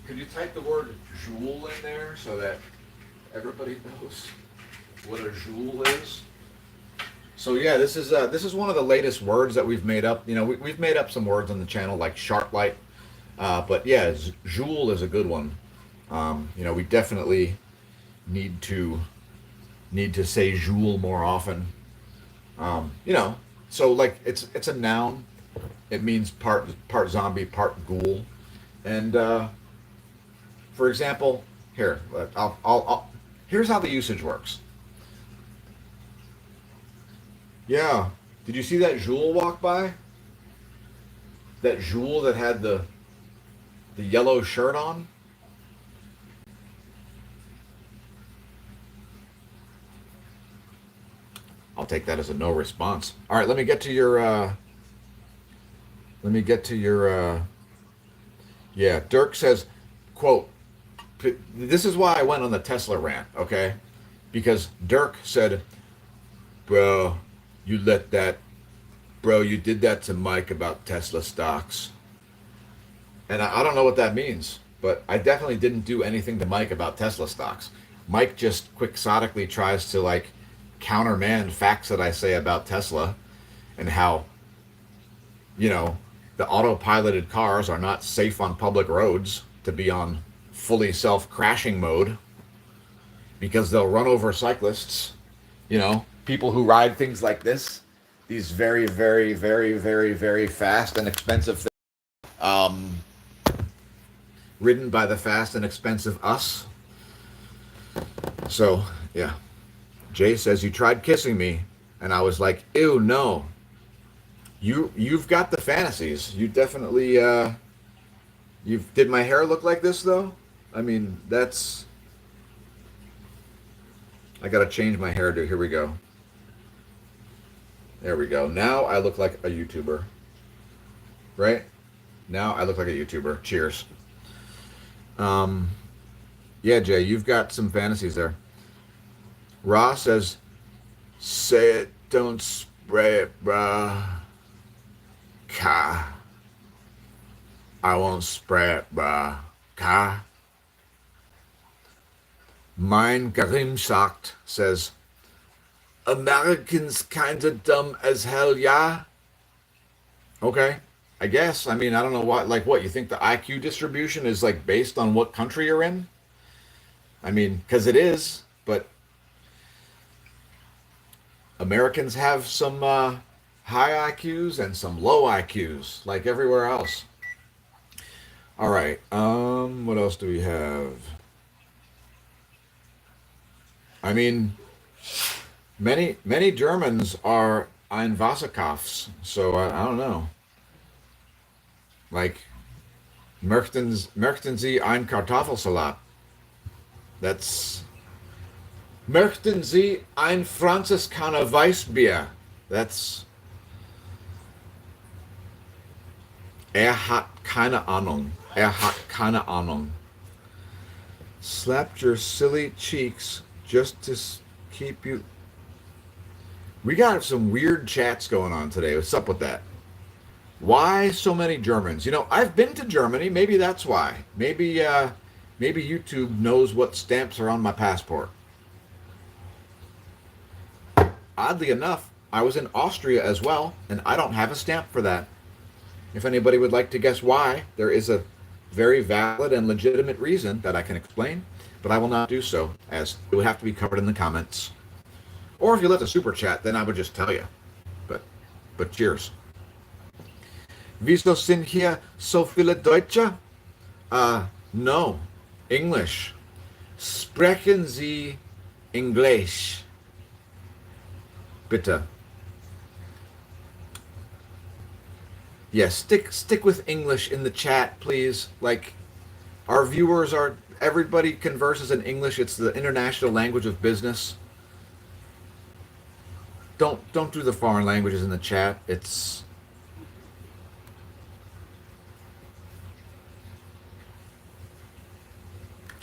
Could you type the word Joule in there so that everybody knows what a Joule is? So yeah, this is one of the latest words that we've made up. We've made up some words on the channel like sharp light, but yeah, Joule is a good one. We definitely need to say Joule more often. So like it's a noun. It means part zombie, part ghoul, and for example, here here's how the usage works. Yeah, did you see that Joule walk by? That Joule that had the yellow shirt on? I'll take that as a no response. All right, let me get to your yeah, Dirk says, quote, this is why I went on the Tesla rant, okay? Because Dirk said, bro, you did that to Mike about Tesla stocks. And I don't know what that means, but I definitely didn't do anything to Mike about Tesla stocks. Mike just quixotically tries to like countermand facts that I say about Tesla and how, the autopiloted cars are not safe on public roads to be on fully self-crashing mode because they'll run over cyclists, people who ride things like this, these very, very, very, very, very fast and expensive things, ridden by the fast and expensive us. So, yeah. Jay says, you tried kissing me, and I was like, ew, no. You've got the fantasies. You definitely, did my hair look like this, though? I mean, I gotta change my hairdo. Here we go. There we go. Now I look like a YouTuber. Right? Now I look like a YouTuber. Cheers. Yeah, Jay, you've got some fantasies there. Ross says, say it, don't spray it, bruh. Ka. I won't spray it, bruh. Ka. Mein Gerimsagt says, Americans kinda dumb as hell, yeah? Okay, I guess. I mean, I don't know what you think the IQ distribution is like based on what country you're in? I mean, because it is, but Americans have some high IQs and some low IQs, like everywhere else. All right, what else do we have? I mean, many Germans are Einwasserkopfs, so I don't know. Like, möchten Sie ein Kartoffelsalat? That's... Möchten Sie ein Franziskaner Weißbier? That's... hat keine Ahnung. Hat keine Ahnung. Slapped your silly cheeks just to keep you... We got some weird chats going on today. What's up with that? Why so many Germans? I've been to Germany. Maybe that's why. Maybe YouTube knows what stamps are on my passport. Oddly enough, I was in Austria as well, and I don't have a stamp for that. If anybody would like to guess why, there is a very valid and legitimate reason that I can explain, but I will not do so, as it would have to be covered in the comments. Or if you left a super chat, then I would just tell you. But cheers. Wieso sind hier so viele Deutsche? No. English. Sprechen Sie English? Bitte. Yeah, stick with English in the chat, please. Like, our viewers are, everybody converses in English. It's the international language of business. Don't do the foreign languages in the chat. It's,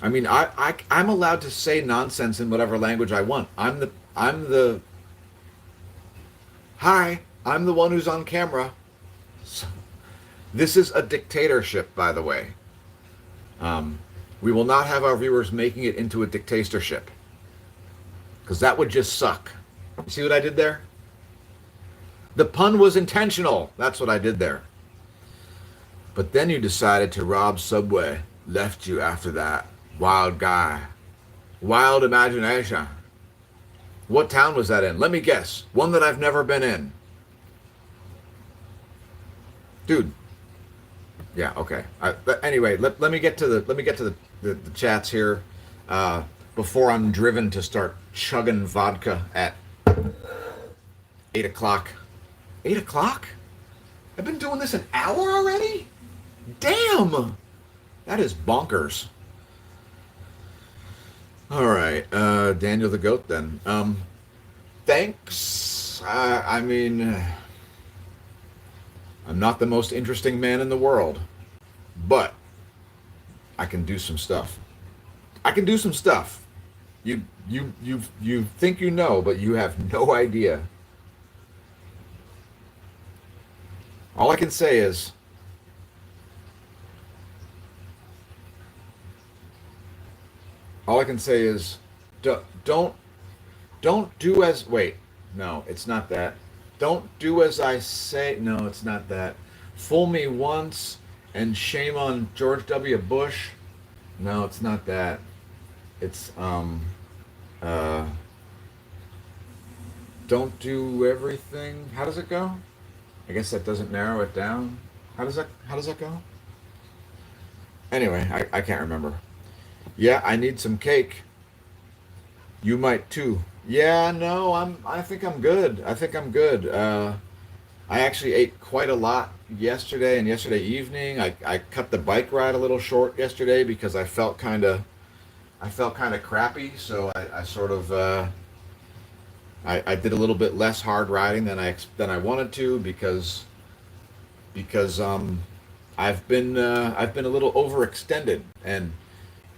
I mean, I'm allowed to say nonsense in whatever language I want. Hi, I'm the one who's on camera. So, this is a dictatorship, by the way. Um, we will not have our viewers making it into a dictatorship, because that would just suck. You see what I did there? The pun was intentional. That's what I did there. But then you decided to rob Subway. Left you after that. Wild guy. Wild imagination. What town was that in? Let me guess. One that I've never been in. Dude. Yeah, okay. But anyway, let me get to the chats here before I'm driven to start chugging vodka at 8 o'clock. 8 o'clock? I've been doing this an hour already? Damn! That is bonkers. All right, Daniel the Goat then. Thanks. I mean, I'm not the most interesting man in the world, but I can do some stuff. I can do some stuff. You think you know, but you have no idea. All I can say is, don't do as, wait, no, it's not that. Don't do as I say. No, it's not that. Fool me once and shame on George W. Bush. No, it's not that. It's uh don't do everything. How does it go? I guess that doesn't narrow it down. How does that go? Anyway, I can't remember. Yeah, I need some cake. You might too. Yeah, no, I think I'm good. I think I'm good. I actually ate quite a lot yesterday and yesterday evening. I cut the bike ride a little short yesterday because I felt kind of crappy, so I sort of I did a little bit less hard riding than I wanted to because I've been a little overextended, and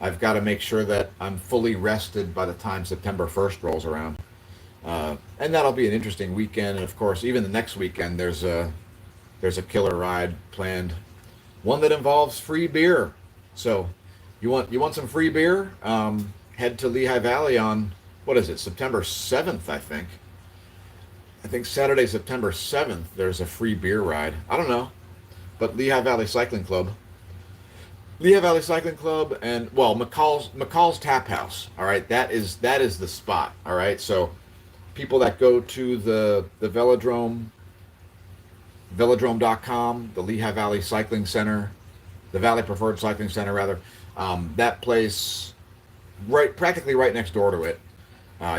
I've got to make sure that I'm fully rested by the time September 1st rolls around. And that'll be an interesting weekend. And of course, even the next weekend, there's a killer ride planned, one that involves free beer. So, you want some free beer? Head to Lehigh Valley on, what is it, September 7th, I think. I think Saturday, September 7th, there's a free beer ride. I don't know, but Lehigh Valley Cycling Club. Lehigh Valley Cycling Club, and well, McCall's Tap House. All right, that is the spot. All right, so people that go to the velodrome.com, the Lehigh Valley Cycling Center, the Valley Preferred Cycling Center rather, that place practically right next door to it.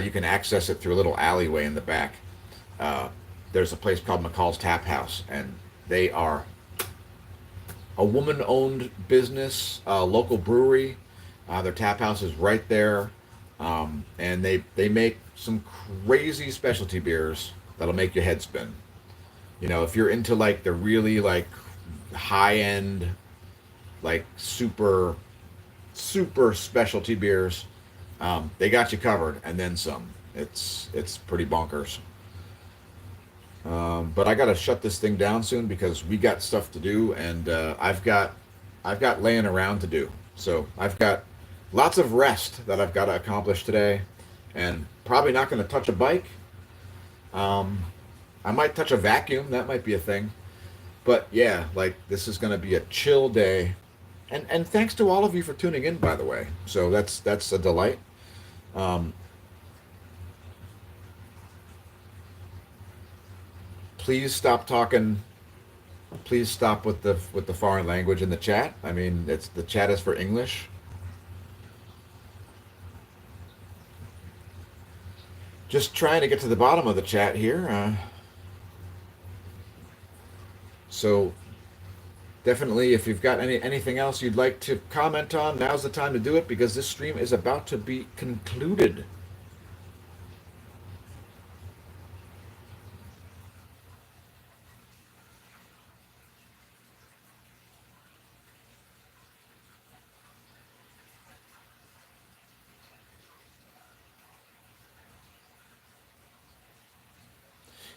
You can access it through a little alleyway in the back. There's a place called McCall's Tap House, and they are a woman-owned business, local brewery. Their tap house is right there, and they make some crazy specialty beers that'll make your head spin. You know, if you're into like the really like high-end, like super specialty beers, they got you covered, and then some. It's pretty bonkers. But I gotta shut this thing down soon because we got stuff to do, and I've got laying around to do. So I've got lots of rest that I've got to accomplish today, and probably not going to touch a bike. I might touch a vacuum. That might be a thing. But yeah, like this is going to be a chill day, and thanks to all of you for tuning in, by the way. So that's a delight. Um, please stop talking. Please stop with the foreign language in the chat. I mean, the chat is for English. Just trying to get to the bottom of the chat here. So Definitely, if you've got anything else you'd like to comment on, now's the time to do it because this stream is about to be concluded.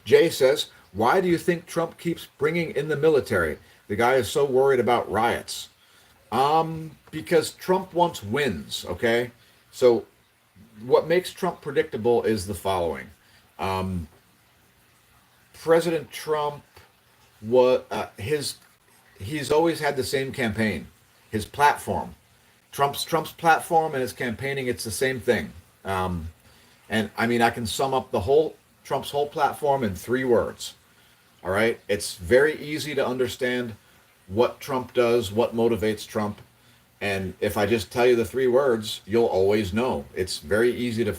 Jay says, why do you think Trump keeps bringing in the military? The guy is so worried about riots. Because Trump wants wins, okay? So what makes Trump predictable is the following. Um, President Trump, what he's always had the same campaign. His platform. Trump's platform and his campaigning, it's the same thing. And I mean, I can sum up the whole Trump's whole platform in 3 words. All right, it's very easy to understand what Trump does, what motivates Trump, and if I just tell you the 3 words, you'll always know. It's very easy to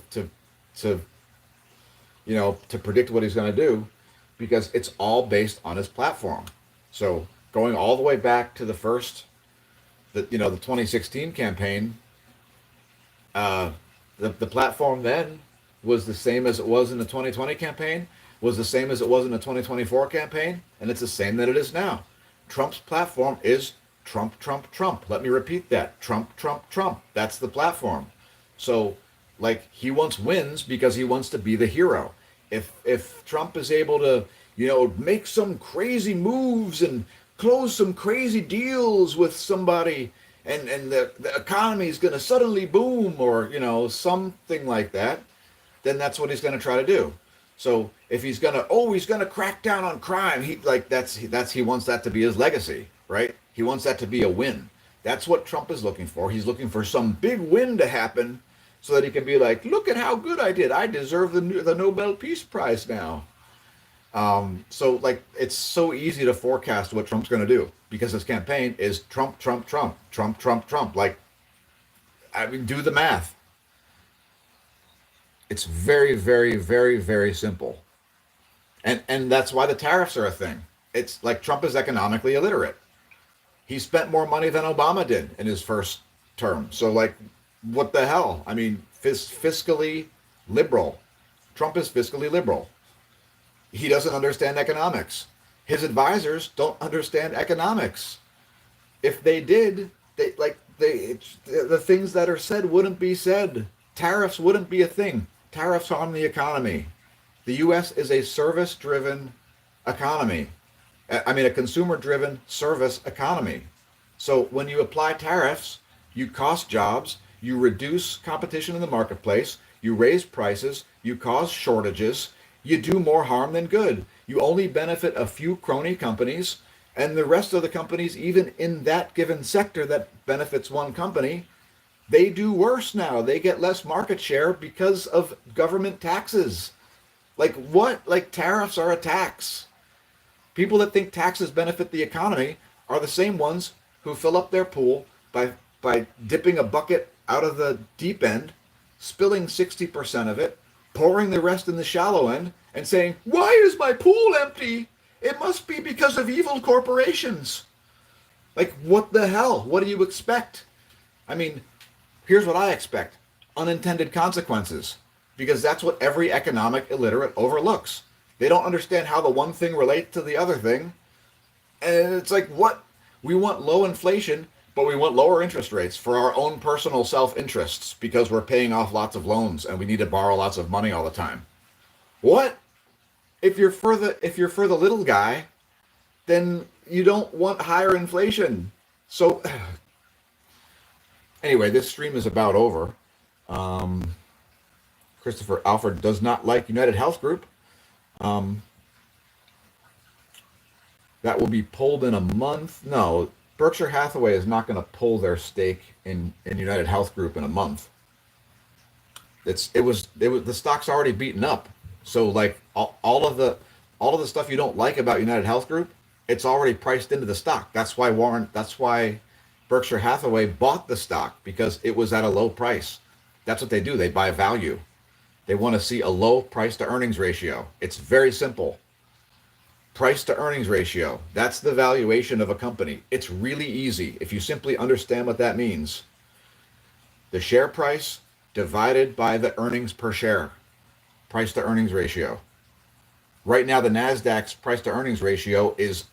to predict what he's going to do because it's all based on his platform. So going all the way back to the 2016 campaign, the platform then was the same as it was in the 2020 campaign, was the same as it was in the 2024 campaign, and it's the same that it is now. Trump's platform is Trump, Trump, Trump. Let me repeat that. Trump, Trump, Trump. That's the platform. So, like, he wants wins because he wants to be the hero. If Trump is able to, make some crazy moves and close some crazy deals with somebody and the economy is going to suddenly boom or, something like that, then that's what he's going to try to do. So if he's going to crack down on crime, he wants that to be his legacy, right? He wants that to be a win. That's what Trump is looking for. He's looking for some big win to happen so that he can be like, look at how good I did. I deserve the Nobel Peace Prize now. So like, it's so easy to forecast what Trump's going to do because his campaign is Trump, Trump, Trump, Trump, Trump, Trump. Like, I mean, do the math. It's very, very, very, very simple. And that's why the tariffs are a thing. It's like Trump is economically illiterate. He spent more money than Obama did in his first term. So like, what the hell? I mean, fiscally liberal. Trump is fiscally liberal. He doesn't understand economics. His advisors don't understand economics. If they did, the things that are said wouldn't be said. Tariffs wouldn't be a thing. Tariffs harm the economy. The U.S. is a service-driven economy. I mean, a consumer-driven service economy. So when you apply tariffs, you cost jobs, you reduce competition in the marketplace, you raise prices, you cause shortages, you do more harm than good. You only benefit a few crony companies, and the rest of the companies, even in that given sector that benefits one company, they do worse now. They get less market share because of government taxes. Like what? Like tariffs are a tax. People that think taxes benefit the economy are the same ones who fill up their pool by dipping a bucket out of the deep end, spilling 60% of it, pouring the rest in the shallow end, and saying, "Why is my pool empty? It must be because of evil corporations." Like, what the hell? What do you expect? I mean, here's what I expect. Unintended consequences. Because that's what every economic illiterate overlooks. They don't understand how the one thing relates to the other thing. And it's like, what? We want low inflation, but we want lower interest rates for our own personal self-interests because we're paying off lots of loans and we need to borrow lots of money all the time. What? If you're for the little guy, then you don't want higher inflation. So anyway, this stream is about over. Christopher Alfred does not like United Health Group. That will be pulled in a month. No, Berkshire Hathaway is not going to pull their stake in United Health Group in a month. The stock's already beaten up. So like all of the stuff you don't like about United Health Group, it's already priced into the stock. That's why Berkshire Hathaway bought the stock, because it was at a low price. That's what they do. They buy value. They want to see a low price to earnings ratio. It's very simple. Price to earnings ratio. That's the valuation of a company. It's really easy if you simply understand what that means. The share price divided by the earnings per share. Price to earnings ratio. Right now, the NASDAQ's price to earnings ratio is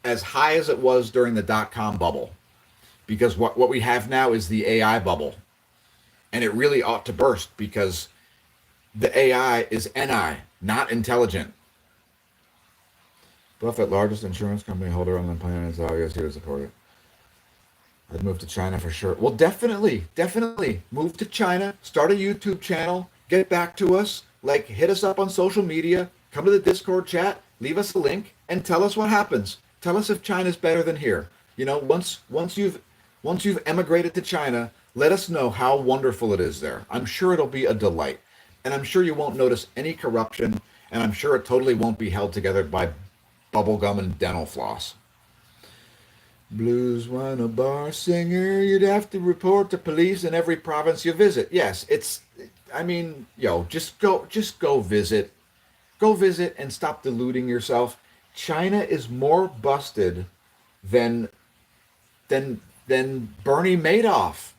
as high as it was during the dot-com bubble. Because what we have now is the AI bubble. And it really ought to burst because the AI is NI, not intelligent. Buffett, largest insurance company holder on the planet, is obvious he would support it. I'd move to China for sure. Well, definitely move to China, start a YouTube channel, get back to us, like hit us up on social media, come to the Discord chat, leave us a link, and tell us what happens. Tell us if China's better than here. You know, once you've emigrated to China, let us know how wonderful it is there. I'm sure it'll be a delight. And I'm sure you won't notice any corruption, and I'm sure it totally won't be held together by bubblegum and dental floss. Blues wine bar singer, you'd have to report to police in every province you visit. Yes, just go visit. Go visit and stop deluding yourself. China is more busted than Bernie Madoff.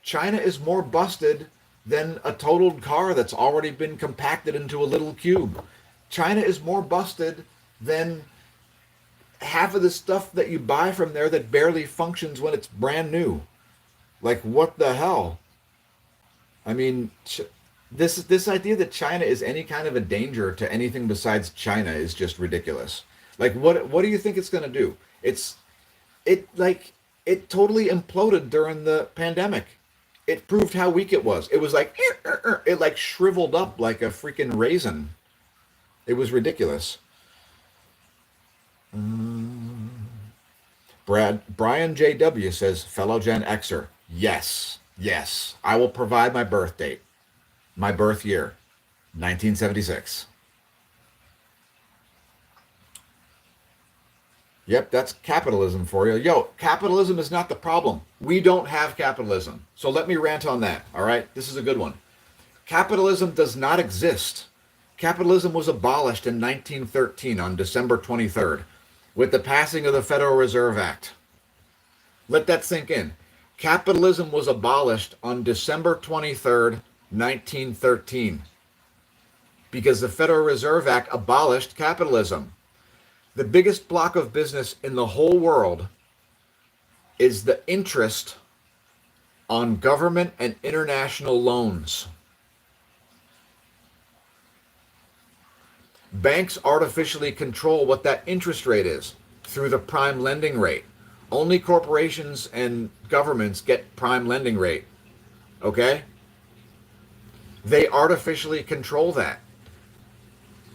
China is more busted than a totaled car that's already been compacted into a little cube. China is more busted than half of the stuff that you buy from there that barely functions when it's brand new. Like, what the hell? I mean, this idea that China is any kind of a danger to anything besides China is just ridiculous. Like, what do you think it's going to do? It totally imploded during the pandemic. It proved how weak it was. It was like, it like shriveled up like a freaking raisin. It was ridiculous. Brian JW says, fellow Gen Xer, yes, I will provide my birth date, my birth year, 1976. Yep, that's capitalism for you. Yo, capitalism is not the problem. We don't have capitalism. So let me rant on that, all right? This is a good one. Capitalism does not exist. Capitalism was abolished in 1913 on December 23rd with the passing of the Federal Reserve Act. Let that sink in. Capitalism was abolished on December 23rd, 1913 because the Federal Reserve Act abolished capitalism. The biggest block of business in the whole world is the interest on government and international loans. Banks artificially control what that interest rate is through the prime lending rate. Only corporations and governments get prime lending rate. Okay? They artificially control that.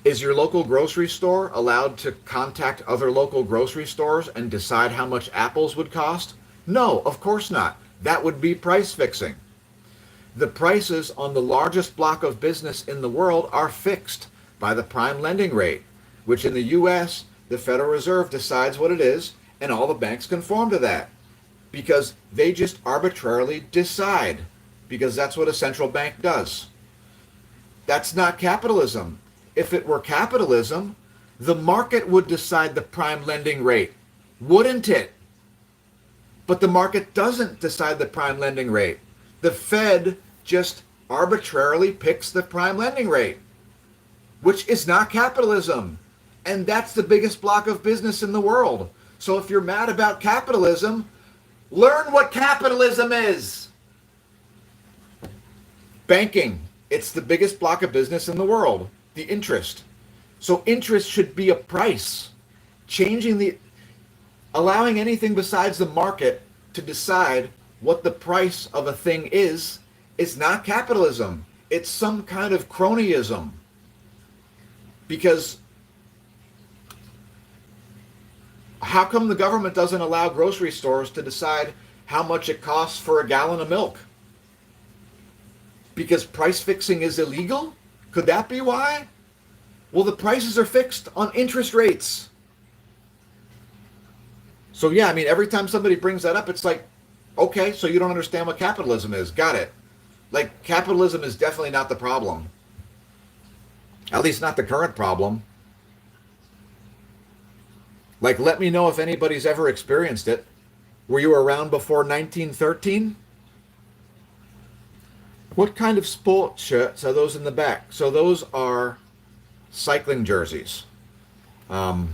Is your local grocery store allowed to contact other local grocery stores and decide how much apples would cost? No, of course not. That would be price fixing. The prices on the largest block of business in the world are fixed by the prime lending rate, which in the U.S., the Federal Reserve decides what it is, and all the banks conform to that because they just arbitrarily decide, because that's what a central bank does. That's not capitalism. If it were capitalism, the market would decide the prime lending rate, wouldn't it? But the market doesn't decide the prime lending rate. The Fed just arbitrarily picks the prime lending rate, which is not capitalism. And that's the biggest block of business in the world. So if you're mad about capitalism, learn what capitalism is. Banking, it's the biggest block of business in the world. The interest. So interest should be a price. Allowing anything besides the market to decide what the price of a thing is not capitalism. It's some kind of cronyism. Because how come the government doesn't allow grocery stores to decide how much it costs for a gallon of milk? Because price fixing is illegal? Could that be why? Well, the prices are fixed on interest rates. So yeah, I mean, every time somebody brings that up, it's like, okay, so you don't understand what capitalism is. Got it. Like, capitalism is definitely not the problem. At least not the current problem. Like, let me know if anybody's ever experienced it. Were you around before 1913? What kind of sport shirts are those in the back? So those are cycling jerseys. I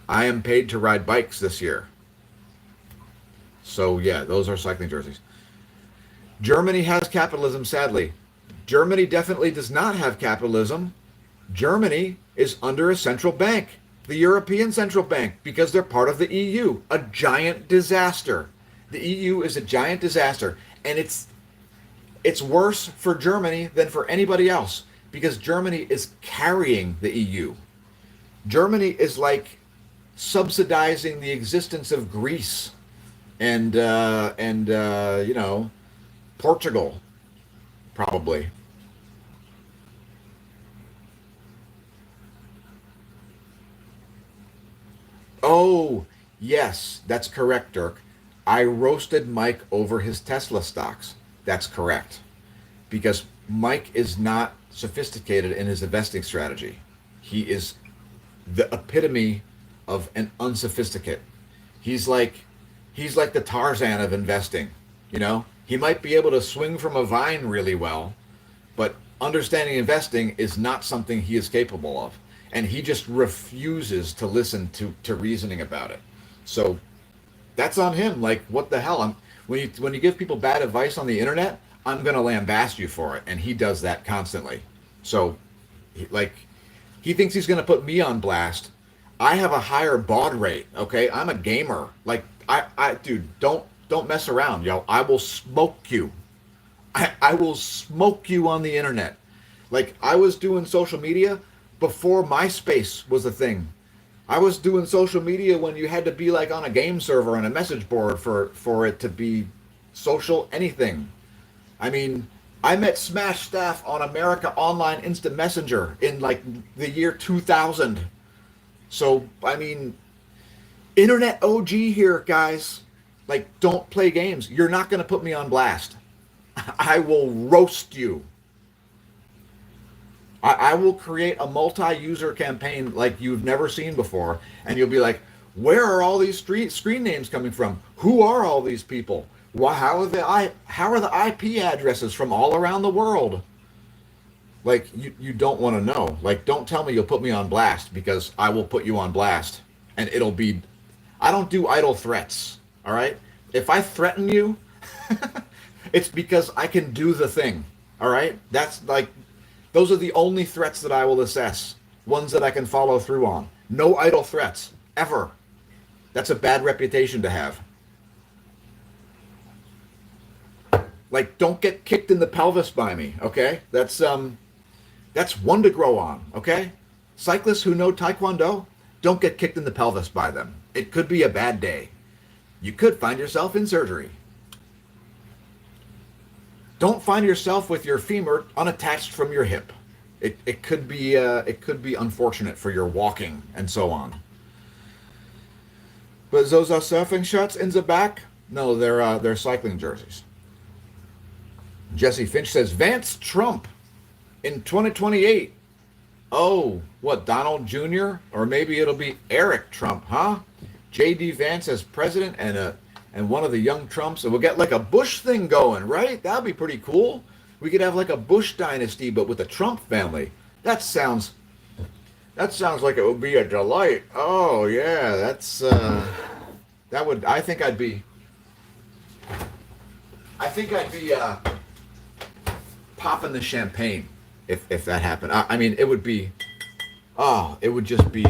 am paid to ride bikes this year. So yeah, those are cycling jerseys. Germany has capitalism, sadly. Germany definitely does not have capitalism. Germany is under a central bank, the European Central Bank, because they're part of the EU, a giant disaster. The EU is a giant disaster, and it's worse for Germany than for anybody else because Germany is carrying the EU. Germany is like subsidizing the existence of Greece and Portugal, probably. Oh, yes, that's correct, Dirk. I roasted Mike over his Tesla stocks. That's correct. Because Mike is not sophisticated in his investing strategy. He is the epitome of an unsophisticate. He's like he's like the Tarzan of investing, you know? He might be able to swing from a vine really well, but understanding investing is not something he is capable of. And he just refuses to listen to reasoning about it. So that's on him. Like, what the hell? When you give people bad advice on the internet, I'm gonna lambast you for it, and he does that constantly. So, like, he thinks he's gonna put me on blast. I have a higher baud rate. Okay, I'm a gamer. Like, dude, don't mess around, yo. I will smoke you. I will smoke you on the internet. Like, I was doing social media before MySpace was a thing. I was doing social media when you had to be like on a game server and a message board for it to be social anything. I mean, I met Smash staff on America Online Instant Messenger in like the year 2000. So, I mean, internet OG here, guys. Like, don't play games. You're not going to put me on blast. I will roast you. I will create a multi-user campaign like you've never seen before, and you'll be like, "Where are all these screen names coming from? Who are all these people? Why, how are the IP addresses from all around the world?" Like, you don't want to know. Like, don't tell me you'll put me on blast, because I will put you on blast, and it'll be. I don't do idle threats. All right. If I threaten you, it's because I can do the thing. All right. That's like. Those are the only threats that I will assess. Ones that I can follow through on. No idle threats. Ever. That's a bad reputation to have. Like, don't get kicked in the pelvis by me, okay? That's one to grow on, okay? Cyclists who know Taekwondo, don't get kicked in the pelvis by them. It could be a bad day. You could find yourself in surgery. Don't find yourself with your femur unattached from your hip. It could be unfortunate for your walking and so on. But those are surfing shirts in the back? No, they're cycling jerseys. Jesse Finch says Vance Trump in 2028. Oh, what, Donald Jr.? Or maybe it'll be Eric Trump, huh? J.D. Vance as president and one of the young Trumps, and we'll get like a Bush thing going, right? That'd be pretty cool. We could have like a Bush dynasty, but with the Trump family. That sounds like it would be a delight. Oh yeah, that would. I think I'd be popping the champagne if that happened. I mean, it would be. Oh, it would be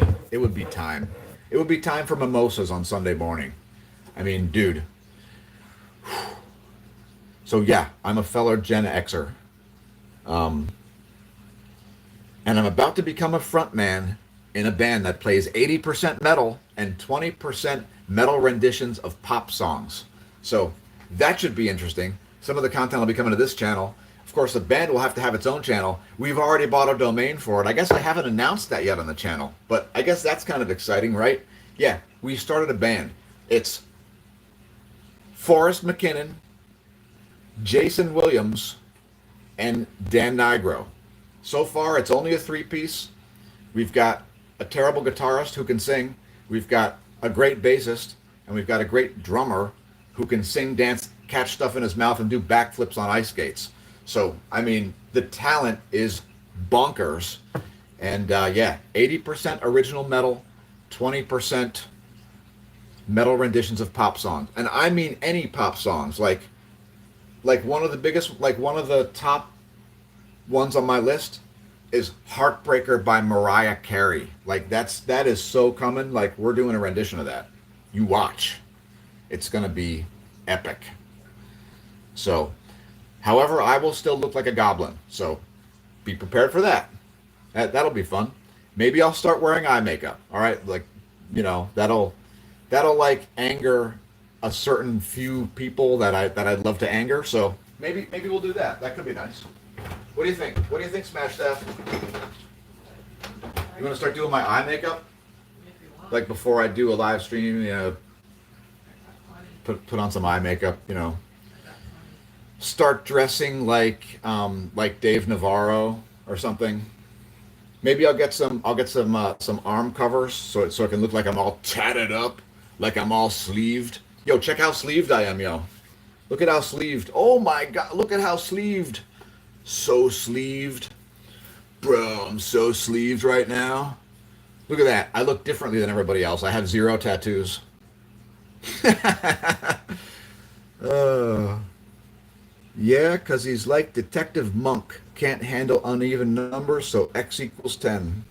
time. It would be time for mimosas on Sunday morning. I mean, dude. So yeah, I'm a fellow Gen Xer. And I'm about to become a frontman in a band that plays 80% metal and 20% metal renditions of pop songs. So that should be interesting. Some of the content will be coming to this channel. Of course, the band will have to have its own channel. We've already bought a domain for it. I guess I haven't announced that yet on the channel, but I guess that's kind of exciting, right? Yeah, we started a band. It's Forrest McKinnon, Jason Williams, and Dan Nigro. So far, it's only a three-piece. We've got a terrible guitarist who can sing. We've got a great bassist, and we've got a great drummer who can sing, dance, catch stuff in his mouth, and do backflips on ice skates. So, I mean, the talent is bonkers. And yeah, 80% original metal, 20% metal renditions of pop songs. And I mean any pop songs. Like one of the biggest, like one of the top ones on my list is Heartbreaker by Mariah Carey. Like that is so coming. Like we're doing a rendition of that. You watch. It's going to be epic. So, however, I will still look like a goblin. So, be prepared for that. That'll be fun. Maybe I'll start wearing eye makeup. All right, like, you know, that'll like anger a certain few people that I'd love to anger. So maybe we'll do that. That could be nice. What do you think? What do you think, Smash Staff? You want to start doing my eye makeup? Like before I do a live stream, you know, put on some eye makeup, you know. Start dressing like Dave Navarro or something. Maybe I'll get some arm covers so it can look like I'm all tatted up, like I'm all sleeved. Yo, check how sleeved I am, yo. Look at how sleeved. Oh my God, look at how sleeved. So sleeved. Bro, I'm so sleeved right now. Look at that. I look differently than everybody else. I have 0 tattoos. Yeah, because he's like Detective Monk. Can't handle uneven numbers, so X equals 10.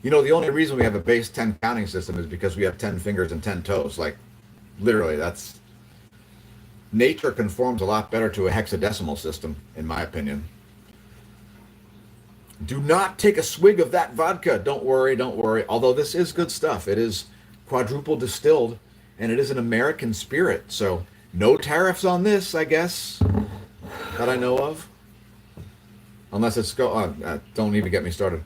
You know, the only reason we have a base 10 counting system is because we have 10 fingers and 10 toes. Like, literally, that's... Nature conforms a lot better to a hexadecimal system, in my opinion. Do not take a swig of that vodka. Don't worry, don't worry. Although this is good stuff. It is quadruple distilled, and it is an American spirit. So, no tariffs on this, I guess, that I know of. Unless it's... don't even get me started.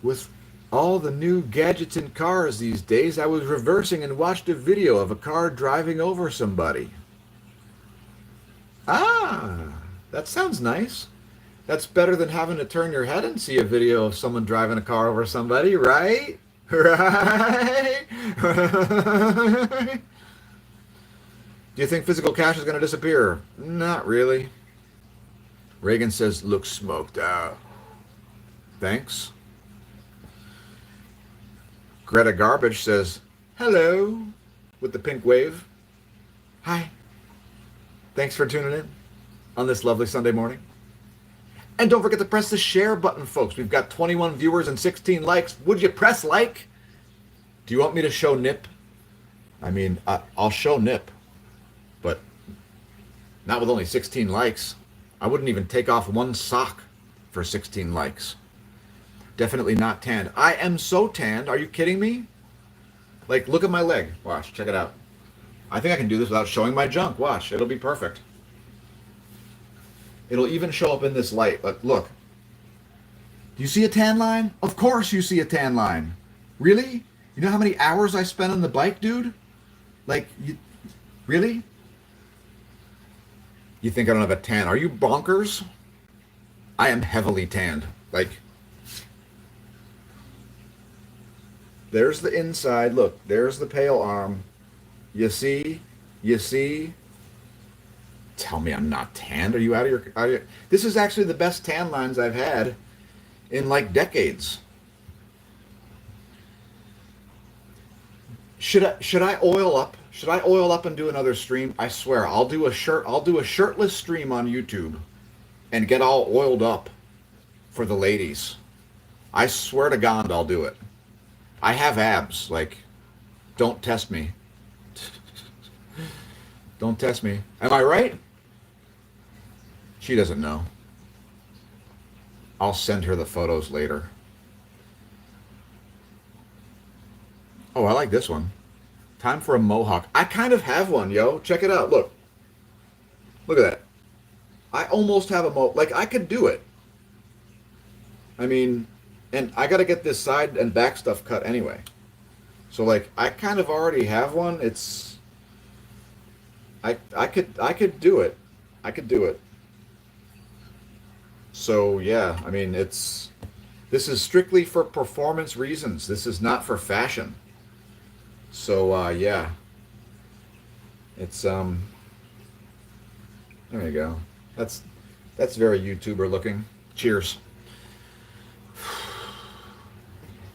With all the new gadgets in cars these days, I was reversing and watched a video of a car driving over somebody. Ah, that sounds nice. That's better than having to turn your head and see a video of someone driving a car over somebody, right? Right? Do you think physical cash is going to disappear? Not really. Reagan says, looks smoked out. Thanks. Greta Garbage says, hello, with the pink wave. Hi. Thanks for tuning in on this lovely Sunday morning. And don't forget to press the share button, folks. We've got 21 viewers and 16 likes. Would you press like? Do you want me to show Nip? I mean, I'll show Nip, but not with only 16 likes. I wouldn't even take off one sock for 16 likes. Definitely not tanned. I am so tanned. Are you kidding me? Like, look at my leg. Watch. Check it out. I think I can do this without showing my junk. Watch. It'll be perfect. It'll even show up in this light. Look. Do you see a tan line? Of course you see a tan line. Really? You know how many hours I spent on the bike, dude? Like, really? You think I don't have a tan? Are you bonkers? I am heavily tanned. Like... There's the inside. Look, there's the pale arm. You see? You see? Tell me I'm not tanned. Are you out of your... This is actually the best tan lines I've had in like decades. Should I oil up? Should I oil up and do another stream? I swear, I'll do a shirtless stream on YouTube and get all oiled up for the ladies. I swear to God, I'll do it. I have abs. Like, don't test me. Don't test me. Am I right? She doesn't know. I'll send her the photos later. Oh, I like this one. Time for a mohawk. I kind of have one, yo. Check it out. Look. Look at that. I almost have a mohawk. Like, I could do it. I mean... And I got to get this side and back stuff cut anyway. So, like, I kind of already have one. It's... I could do it. I could do it. So, yeah. I mean, it's... This is strictly for performance reasons. This is not for fashion. So yeah, it's there you go. That's very YouTuber looking. Cheers.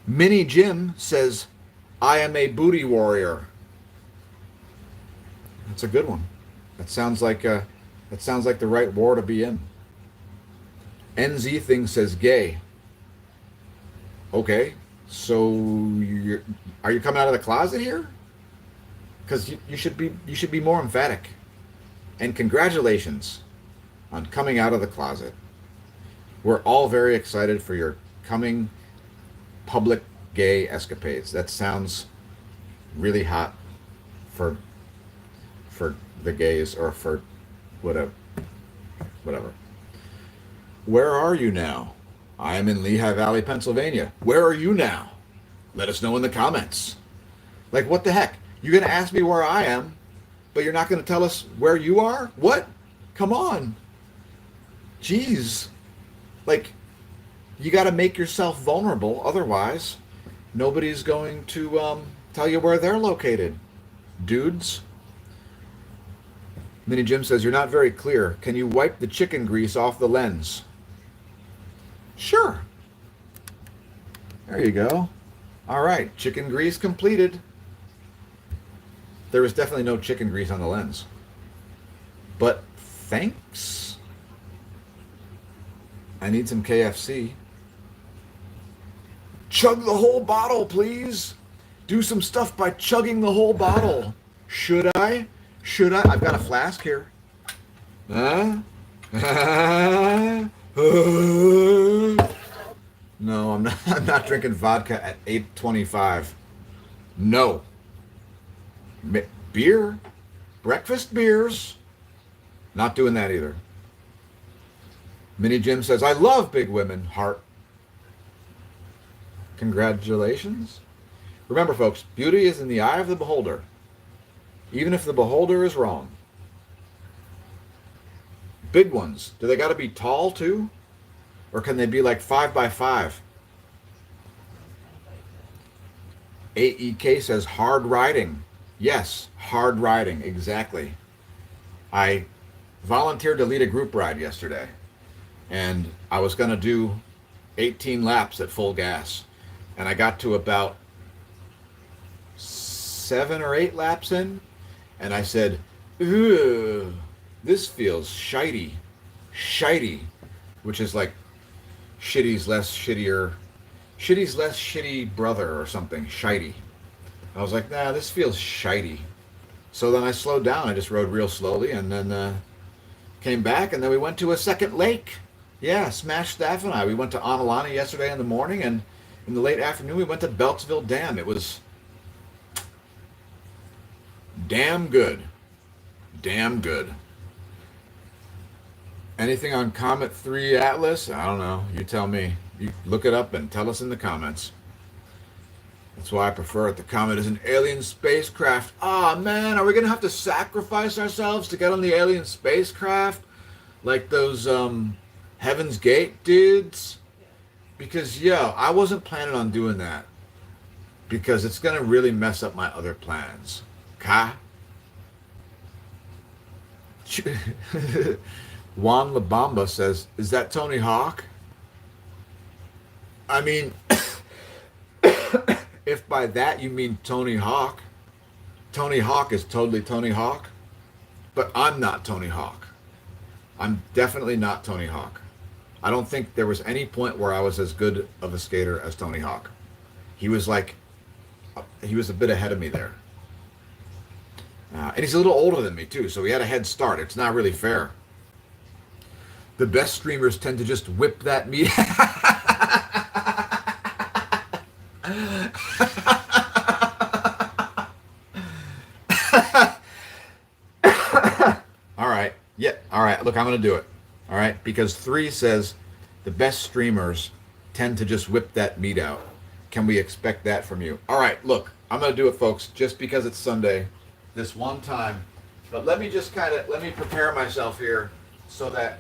Mini Jim says, "I am a booty warrior." That's a good one. That sounds like the right war to be in. NZ thing says gay. Okay, so are you coming out of the closet here? Because you should be more emphatic. And congratulations on coming out of the closet. We're all very excited for your coming public gay escapades. That sounds really hot for the gays, or for whatever. Where are you now? I am in Lehigh Valley, Pennsylvania. Where are you now? Let us know in the comments. Like, what the heck? You're going to ask me where I am, but you're not going to tell us where you are? What? Come on. Jeez. Like, you got to make yourself vulnerable. Otherwise, nobody's going to tell you where they're located. Dudes. Mini Jim says, "You're not very clear. Can you wipe the chicken grease off the lens?" Sure. There you go. All right. Chicken grease completed. There was definitely no chicken grease on the lens. But thanks. I need some KFC. Chug the whole bottle, please. Do some stuff by chugging the whole bottle. Should I? I've got a flask here. No, I'm not drinking vodka at 8:25. No. Beer? Breakfast beers? Not doing that either. Mini Jim says, "I love big women, heart." Congratulations. Remember, folks, beauty is in the eye of the beholder, even if the beholder is wrong. Big ones, do they got to be tall too? Or can they be like 5x5? AEK says hard riding. Yes, hard riding, exactly. I volunteered to lead a group ride yesterday, and I was going to do 18 laps at full gas. And I got to about 7 or 8 laps in, and I said, "Ugh, this feels shitey," which is like shitty's less shitty brother or something, shitey. I was like, nah, this feels shitey. So then I slowed down. I just rode real slowly, and then came back, and then we went to a second lake. Yeah, Smash Staff and I. We went to Onalani yesterday in the morning, and in the late afternoon we went to Beltsville Dam. It was damn good. Damn good. Anything on Comet 3 Atlas? I don't know. You tell me. You look it up and tell us in the comments. That's why I prefer it. The Comet is an alien spacecraft. Ah, man, are we going to have to sacrifice ourselves to get on the alien spacecraft? Like those Heaven's Gate dudes? Because, yo, I wasn't planning on doing that. Because it's going to really mess up my other plans. Ka? Juan Labamba says, "Is that Tony Hawk?" I mean, if by that you mean Tony Hawk, Tony Hawk is totally Tony Hawk, but I'm not Tony Hawk. I'm definitely not Tony Hawk. I don't think there was any point where I was as good of a skater as Tony Hawk. He was a bit ahead of me there. And he's a little older than me too, so he had a head start. It's not really fair. The best streamers tend to just whip that meat. All right. Yeah. All right. Look, I'm going to do it. All right. Because 3 says the best streamers tend to just whip that meat out. Can we expect that from you? All right. Look, I'm going to do it, folks, just because it's Sunday, this one time. But let me prepare myself here so that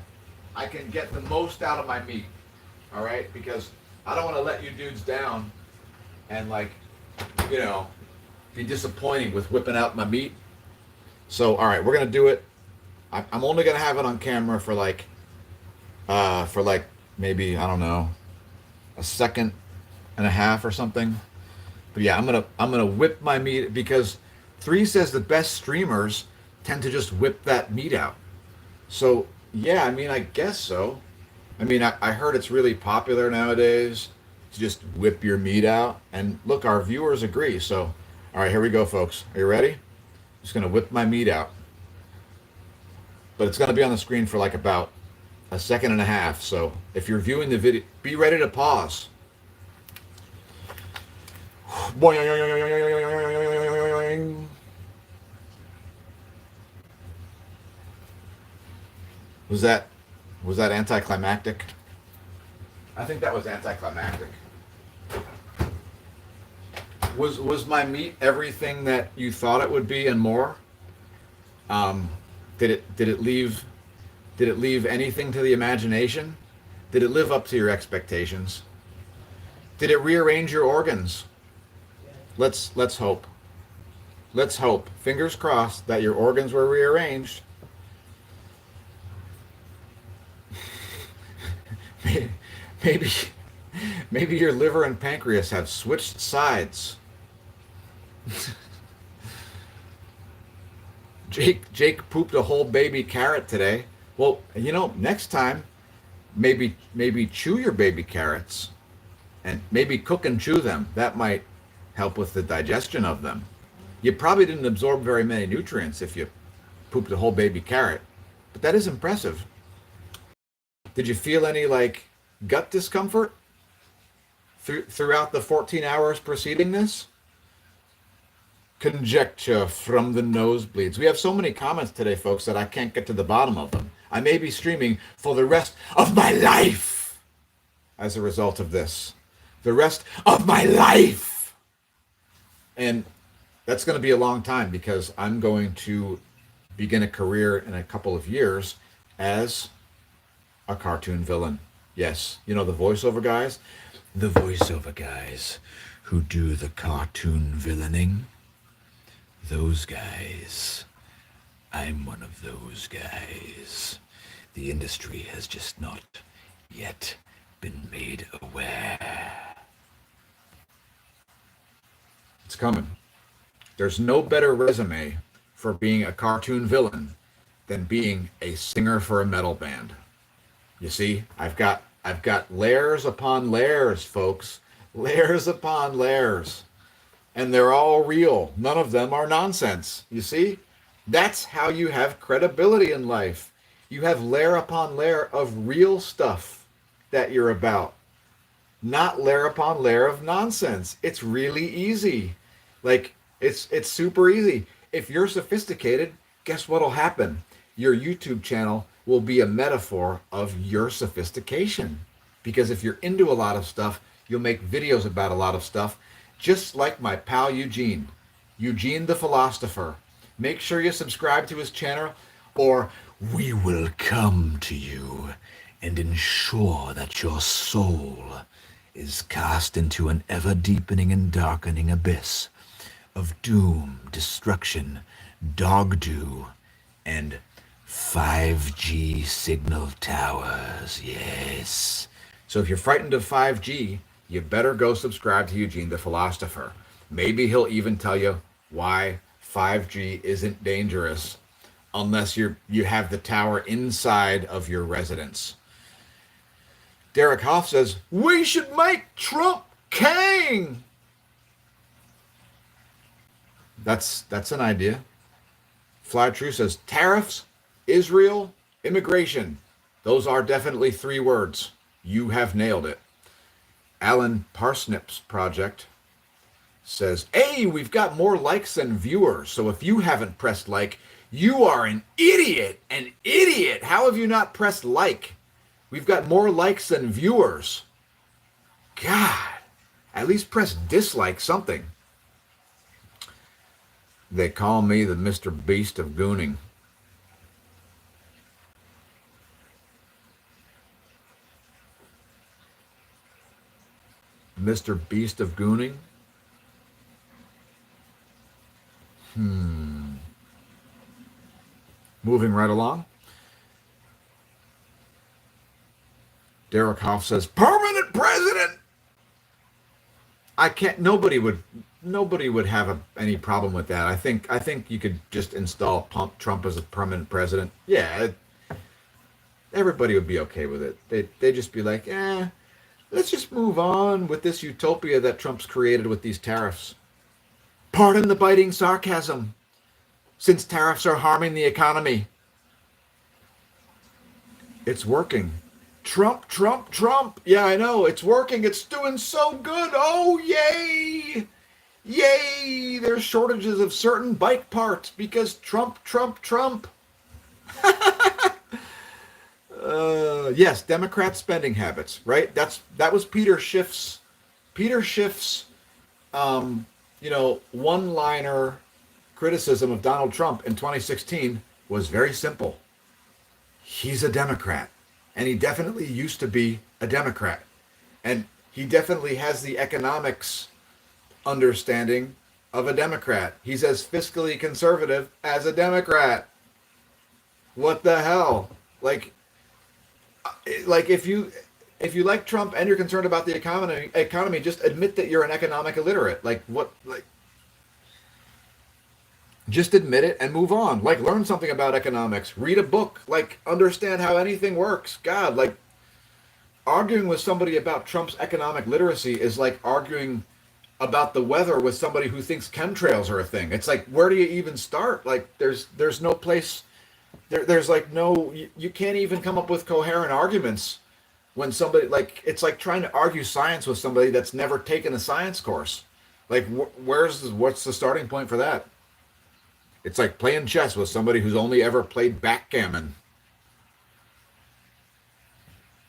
I can get the most out of my meat. All right. Because I don't want to let you dudes down and like, you know, be disappointing with whipping out my meat. So, all right, we're gonna do it. I'm only gonna have it on camera for like maybe I don't know, a second and a half or something. But yeah, I'm gonna whip my meat because three says the best streamers tend to just whip that meat out. So yeah, I mean I guess so. I mean I heard it's really popular nowadays to just whip your meat out, and look, our viewers agree. So all right, here we go, folks. Are you ready? Just gonna whip my meat out, but it's gonna be on the screen for like about a second and a half. So if you're viewing the video, be ready to pause. Was that was that anticlimactic? I think that was anticlimactic. Was my meat everything that you thought it would be and more? Um, did it leave anything to the imagination? Did it live up to your expectations? Did it rearrange your organs? Let's hope. Let's hope. Fingers crossed that your organs were rearranged. Maybe maybe your liver and pancreas have switched sides. Jake pooped a whole baby carrot today. Well, next time maybe chew your baby carrots and maybe cook and chew them. That might help with the digestion of them. You probably didn't absorb very many nutrients if you pooped a whole baby carrot, but that is impressive. Did you feel any like gut discomfort throughout the 14 hours preceding this? Conjecture from the nosebleeds. We have so many comments today, folks, that I can't get to the bottom of them. I may be streaming for the rest of my life as a result of this. The rest of my life. And that's going to be a long time because I'm going to begin a career in a couple of years as a cartoon villain. Yes, the voiceover guys? The voiceover guys who do the cartoon villaining. Those guys. I'm one of those guys. The industry has just not yet been made aware. It's coming. There's no better resume for being a cartoon villain than being a singer for a metal band. You see, I've got layers upon layers, folks. Layers upon layers. And they're all real. None of them are nonsense. You see? That's how you have credibility in life. You have layer upon layer of real stuff that you're about. Not layer upon layer of nonsense. It's really easy. Like, it's super easy. If you're sophisticated, guess what'll happen? Your YouTube channel will be a metaphor of your sophistication. Because if you're into a lot of stuff, you'll make videos about a lot of stuff. Just like my pal Eugene the philosopher. Make sure you subscribe to his channel, or we will come to you and ensure that your soul is cast into an ever-deepening and darkening abyss of doom, destruction, dog dew, and 5G signal towers. Yes. So if you're frightened of 5G, you better go subscribe to Eugene the philosopher. Maybe he'll even tell you why 5G isn't dangerous unless you have the tower inside of your residence. Derek Hoff says, we should make Trump king. That's an idea. Fly True says, tariffs, Israel, immigration. Those are definitely 3 words. You have nailed it. Alan Parsnip's project says, hey, we've got more likes than viewers. So if you haven't pressed like, you are an idiot. An idiot. How have you not pressed like? We've got more likes than viewers. God, at least press dislike something. They call me the Mr. Beast of Gooning. Mr. Beast of Gooning. Moving right along. Derek Hoff says, permanent president. I can't. Nobody would have any problem with that. I think you could just install Trump as a permanent president. Yeah, everybody would be okay with it. They'd just be like, let's just move on with this utopia that Trump's created with these tariffs. Pardon the biting sarcasm, since tariffs are harming the economy. It's working. Trump, Trump, Trump. Yeah, I know. It's working. It's doing so good. Oh, yay. Yay. There's shortages of certain bike parts because Trump, Trump, Trump. Yes, Democrat spending habits, right? That was Peter Schiff's one-liner criticism of Donald Trump in 2016 was very simple. He's a Democrat, and he definitely used to be a Democrat, and he definitely has the economics understanding of a Democrat. He's as fiscally conservative as a Democrat. What the hell? Like if you like Trump and you're concerned about the economy, just admit that you're an economic illiterate. Just admit it and move on. Like, learn something about economics. Read a book. Like, understand how anything works. God, like, arguing with somebody about Trump's economic literacy is like arguing about the weather with somebody who thinks chemtrails are a thing. It's like, where do you even start? Like, there's no place. There's like no. You can't even come up with coherent arguments when somebody, like, it's like trying to argue science with somebody that's never taken a science course. Like, what's the starting point for that? It's like playing chess with somebody who's only ever played backgammon.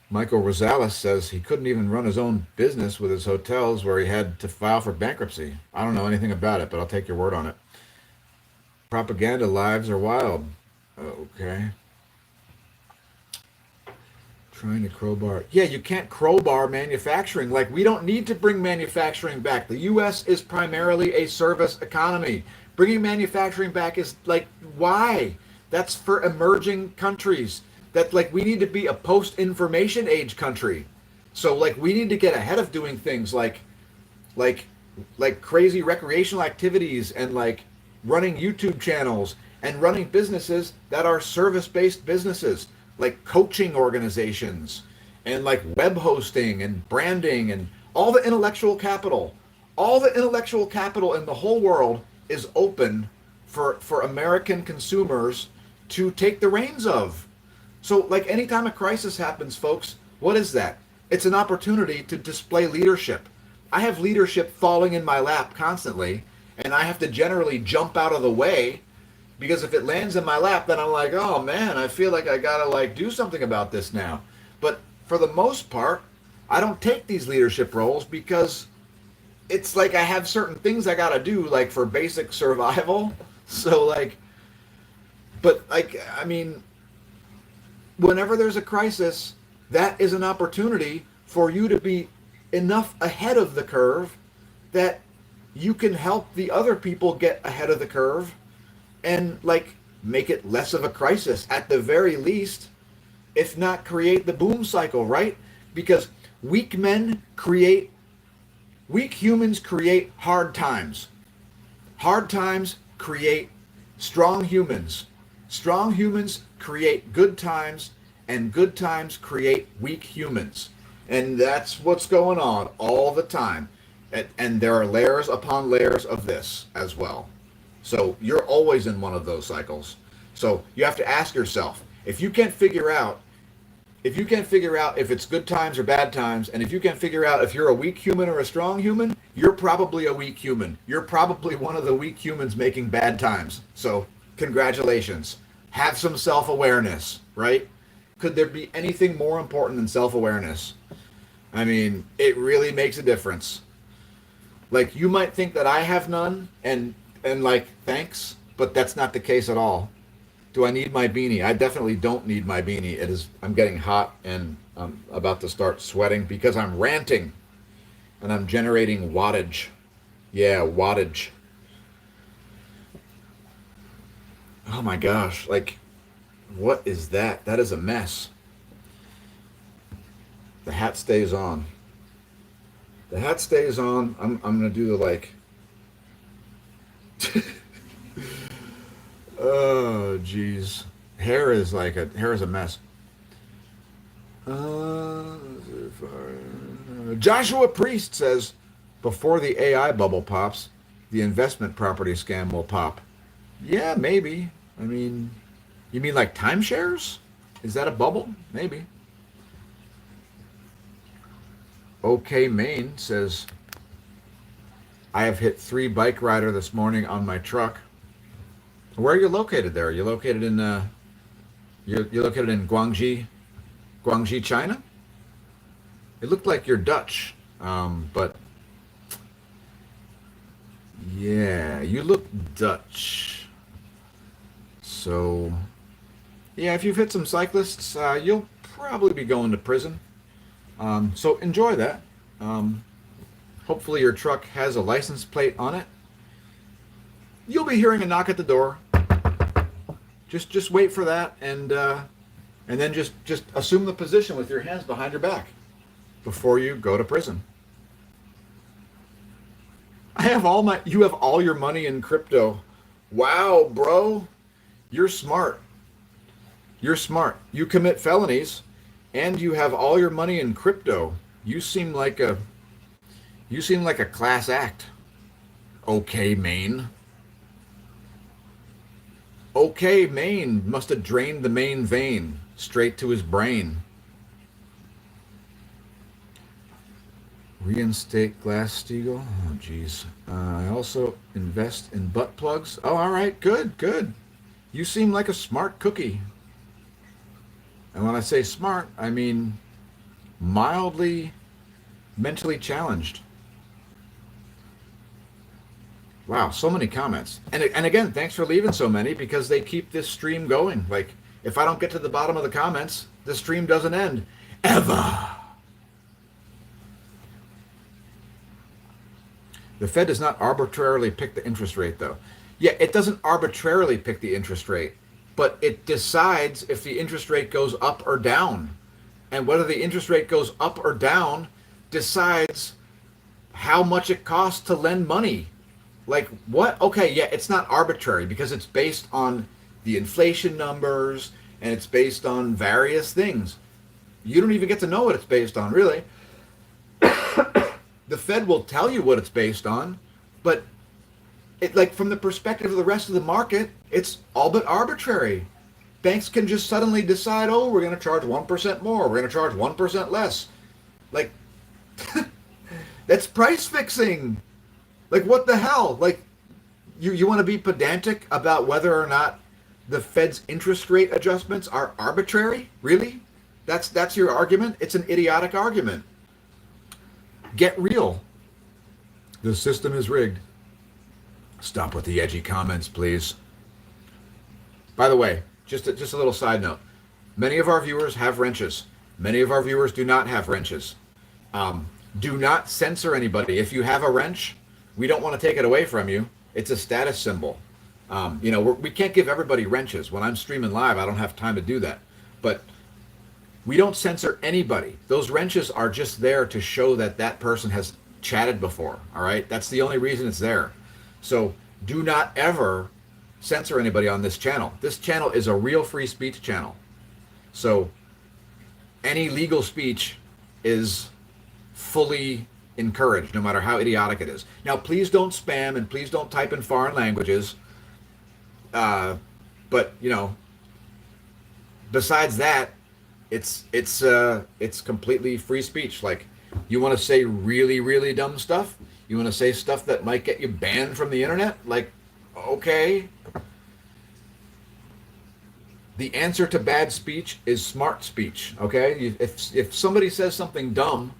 Michael Rosales says he couldn't even run his own business with his hotels where he had to file for bankruptcy. I don't know anything about it, but I'll take your word on it. Propaganda lives are wild. Okay. Trying to crowbar. Yeah, you can't crowbar manufacturing. Like, we don't need to bring manufacturing back. The U.S. is primarily a service economy. Bringing manufacturing back is like, why? That's for emerging countries. That, like, we need to be a post-information age country. So, like, we need to get ahead of doing things like crazy recreational activities and like running YouTube channels and running businesses that are service-based businesses, like coaching organizations and like web hosting and branding and all the intellectual capital. All the intellectual capital in the whole world is open for American consumers to take the reins of. So, like, anytime a crisis happens, folks, what is that? It's an opportunity to display leadership. I have leadership falling in my lap constantly, and I have to generally jump out of the way, because if it lands in my lap, then I'm like, oh man, I feel like I gotta like do something about this now. But for the most part, I don't take these leadership roles because it's like I have certain things I gotta do, like for basic survival. So like, but like, I mean, whenever there's a crisis, that is an opportunity for you to be enough ahead of the curve that you can help the other people get ahead of the curve and like make it less of a crisis at the very least, if not create the boom cycle, right? Because weak humans create hard times. Hard times create strong humans. Strong humans create good times, and good times create weak humans. And that's what's going on all the time. And there are layers upon layers of this as well. So you're always in one of those cycles. So you have to ask yourself, if you can't figure out if it's good times or bad times, and if you can't figure out if you're a weak human or a strong human, you're probably a weak human. You're probably one of the weak humans making bad times. So congratulations. Have some self-awareness, right? Could there be anything more important than self-awareness? I mean, it really makes a difference. Like, you might think that I have none, and like, thanks, but that's not the case at all. Do I need my beanie? I definitely don't need my beanie. I'm getting hot and I'm about to start sweating because I'm ranting. and I'm generating wattage. Yeah, wattage. Oh my gosh, like, what is that? That is a mess. The hat stays on. The hat stays on. I'm gonna do the like. Oh jeez, hair is a mess. Joshua Priest says, before the AI bubble pops, the investment property scam will pop. Yeah, maybe. I mean, you mean like timeshares? Is that a bubble? Maybe. OK Maine says, I have hit 3 bike rider this morning on my truck. Where are you located there? Are you located in you're located in Guangxi, China? It looked like you're Dutch, but yeah, you look Dutch. So yeah, if you've hit some cyclists, you'll probably be going to prison. So enjoy that. Hopefully your truck has a license plate on it. You'll be hearing a knock at the door. Just wait for that, and then just assume the position with your hands behind your back before you go to prison. You have all your money in crypto. Wow, bro. You're smart. You're smart. You commit felonies and you have all your money in crypto. You seem like a class act. OK Maine. OK Maine must have drained the main vein straight to his brain. Reinstate Glass-Steagall. Oh, geez. I also invest in butt plugs. Oh, all right. Good. You seem like a smart cookie. And when I say smart, I mean mildly mentally challenged. Wow, so many comments. And again, thanks for leaving so many, because they keep this stream going. Like, if I don't get to the bottom of the comments, the stream doesn't end. Ever. The Fed does not arbitrarily pick the interest rate, though. Yeah, it doesn't arbitrarily pick the interest rate, but it decides if the interest rate goes up or down. And whether the interest rate goes up or down decides how much it costs to lend money. Like, what? Okay, yeah, it's not arbitrary because it's based on the inflation numbers and it's based on various things. You don't even get to know what it's based on, really. The Fed will tell you what it's based on, but like, from the perspective of the rest of the market, it's all but arbitrary. Banks can just suddenly decide, oh, we're going to charge 1% more, we're going to charge 1% less. Like, that's price fixing. Like, what the hell? Like, you want to be pedantic about whether or not the Fed's interest rate adjustments are arbitrary? Really? That's your argument? It's an idiotic argument. Get real. The system is rigged. Stop with the edgy comments, please. By the way, just a little side note. Many of our viewers have wrenches. Many of our viewers do not have wrenches. Do not censor anybody. If you have a wrench, we don't want to take it away from you. It's a status symbol. We can't give everybody wrenches. When I'm streaming live, I don't have time to do that. But we don't censor anybody. Those wrenches are just there to show that that person has chatted before. All right? That's the only reason it's there. So do not ever censor anybody on this channel. This channel is a real free speech channel. So any legal speech is fully encouraged, no matter how idiotic it is. Now, please don't spam and please don't type in foreign languages. But besides that, it's completely free speech. Like, you want to say really, really dumb stuff? You want to say stuff that might get you banned from the internet? Like, okay. The answer to bad speech is smart speech, okay? If somebody says something dumb,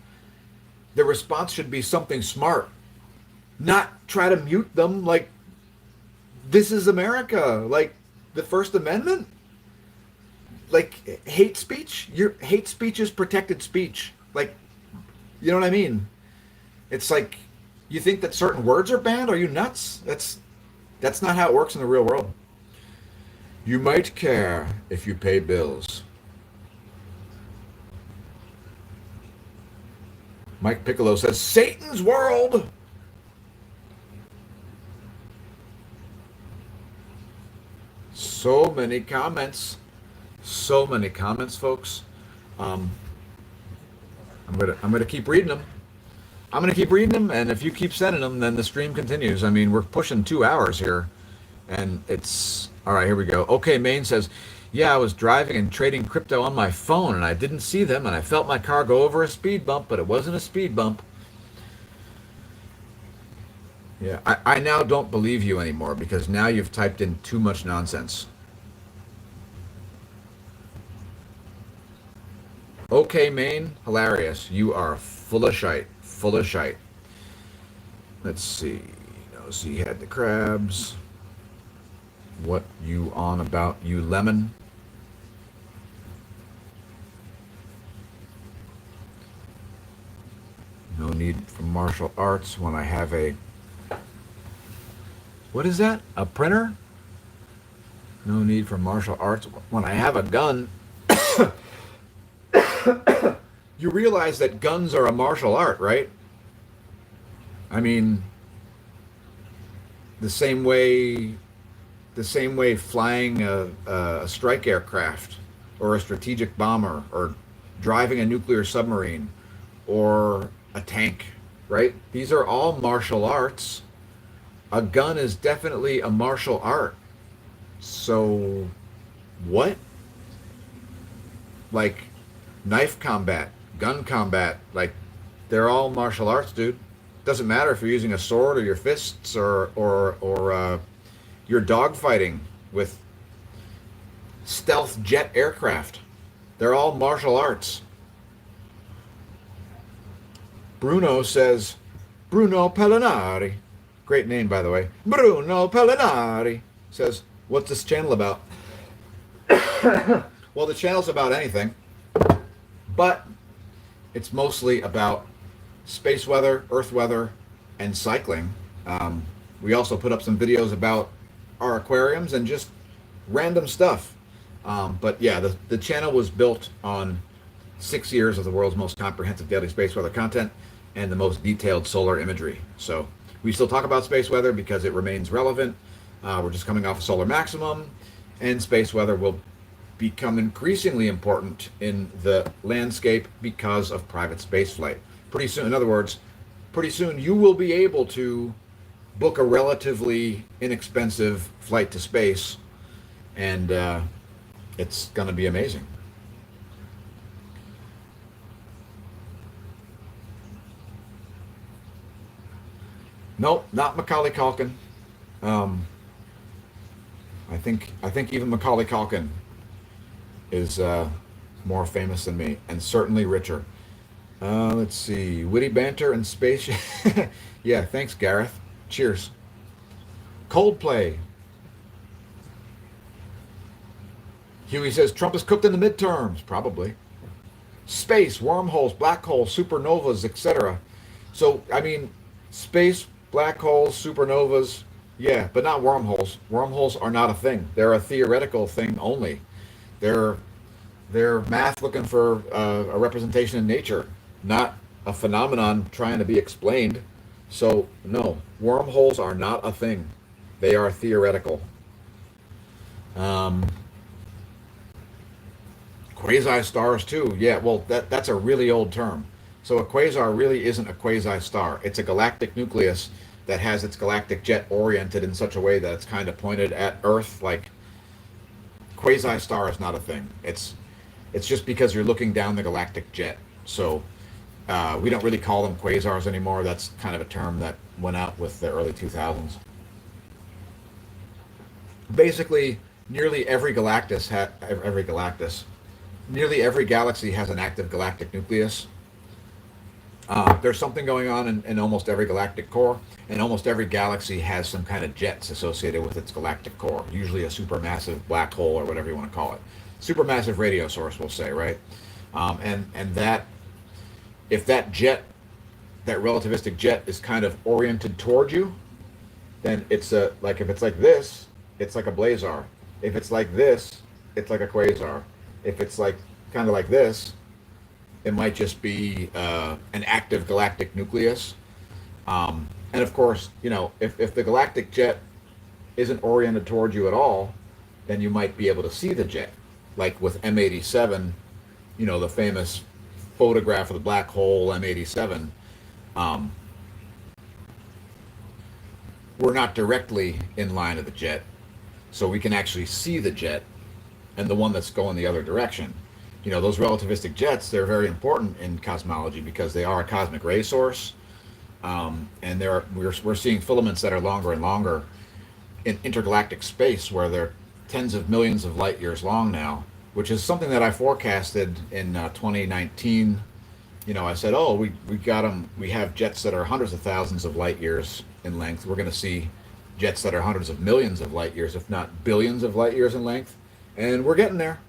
the response should be something smart. Not try to mute them like, this is America, like the First Amendment. Like, hate speech? Hate speech is protected speech. Like, you know what I mean? It's like, you think that certain words are banned? Are you nuts? That's not how it works in the real world. You might care if you pay bills. Mike Piccolo says, Satan's world. So many comments. So many comments, folks. I'm gonna keep reading them. I'm gonna keep reading them, and if you keep sending them, then the stream continues. I mean, we're pushing 2 hours here, and it's all right. Here we go. Okay, Maine says, yeah, I was driving and trading crypto on my phone, and I didn't see them, and I felt my car go over a speed bump, but it wasn't a speed bump. Yeah, I now don't believe you anymore because now you've typed in too much nonsense. Okay, Maine, hilarious. You are full of shite. Full of shite. Let's see. No, so you had the crabs. What you on about, you lemon? No need for martial arts when I have a... What is that? A printer? No need for martial arts when I have a gun. You realize that guns are a martial art, right? I mean, the same way flying a strike aircraft or a strategic bomber or driving a nuclear submarine or a tank, right? These are all martial arts. A gun is definitely a martial art. So, what? Like, knife combat, gun combat, like, they're all martial arts, dude. Doesn't matter if you're using a sword or your fists or you're dogfighting with stealth jet aircraft. They're all martial arts. Bruno says, Bruno Pellinari. Great name, by the way. Bruno Pellinari says, what's this channel about? Well, the channel's about anything, but it's mostly about space weather, earth weather, and cycling. We also put up some videos about our aquariums and just random stuff. But yeah, the channel was built on 6 years of the world's most comprehensive daily space weather content and the most detailed solar imagery. So we still talk about space weather because it remains relevant. We're just coming off a solar maximum, and space weather will become increasingly important in the landscape because of private space flight. Pretty soon, in other words, pretty soon you will be able to book a relatively inexpensive flight to space, and it's going to be amazing. Nope, not Macaulay Culkin. I think even Macaulay Culkin is more famous than me, and certainly richer. Let's see, witty banter and space. Yeah, thanks, Gareth. Cheers. Coldplay. Huey says Trump is cooked in the midterms. Probably. Space, wormholes, black holes, supernovas, etc. So, I mean, space, black holes, supernovas, yeah, but not wormholes. Wormholes are not a thing. They're a theoretical thing only. They're math looking for a representation in nature, not a phenomenon trying to be explained. So, no, wormholes are not a thing. They are theoretical. Quasi-stars too. Yeah, well, that's a really old term. So a quasar really isn't a quasi-star. It's a galactic nucleus that has its galactic jet oriented in such a way that it's kind of pointed at Earth. Like, quasi-star is not a thing. It's just because you're looking down the galactic jet. So we don't really call them quasars anymore. That's kind of a term that went out with the early 2000s. Basically, nearly every nearly every galaxy has an active galactic nucleus. There's something going on in almost every galactic core, and almost every galaxy has some kind of jets associated with its galactic core, usually a supermassive black hole or whatever you want to call it. Supermassive radio source, we'll say, right? And that, if that jet that relativistic jet is kind of oriented toward you, then it's a like if it's like this, it's like a blazar. If it's like this, it's like a quasar. If it's like kind of like this, it might just be an active galactic nucleus. And of course, if the galactic jet isn't oriented toward you at all, then you might be able to see the jet, like with M87, the famous photograph of the black hole M87. Um, we're not directly in line of the jet, so we can actually see the jet and the one that's going the other direction. Those relativistic jets, they're very important in cosmology because they are a cosmic ray source. And we're seeing filaments that are longer and longer in intergalactic space where they're tens of millions of light years long now, which is something that I forecasted in 2019. I said, oh, we got them. We have jets that are hundreds of thousands of light years in length. We're going to see jets that are hundreds of millions of light years, if not billions of light years in length. And we're getting there.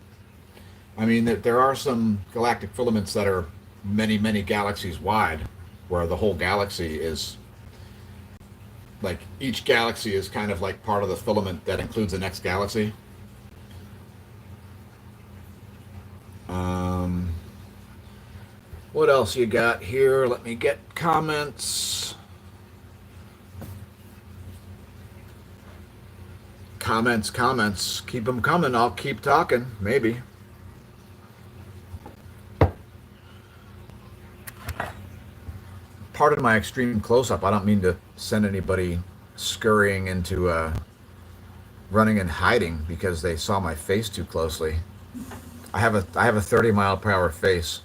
I mean, there are some galactic filaments that are many, many galaxies wide, where the whole galaxy is like each galaxy is kind of like part of the filament that includes the next galaxy. What else you got here? Let me get comments. Comments. Keep them coming. I'll keep talking. Maybe. Pardon my extreme close-up. I don't mean to send anybody scurrying into running and hiding because they saw my face too closely. I have a 30 mile per hour face.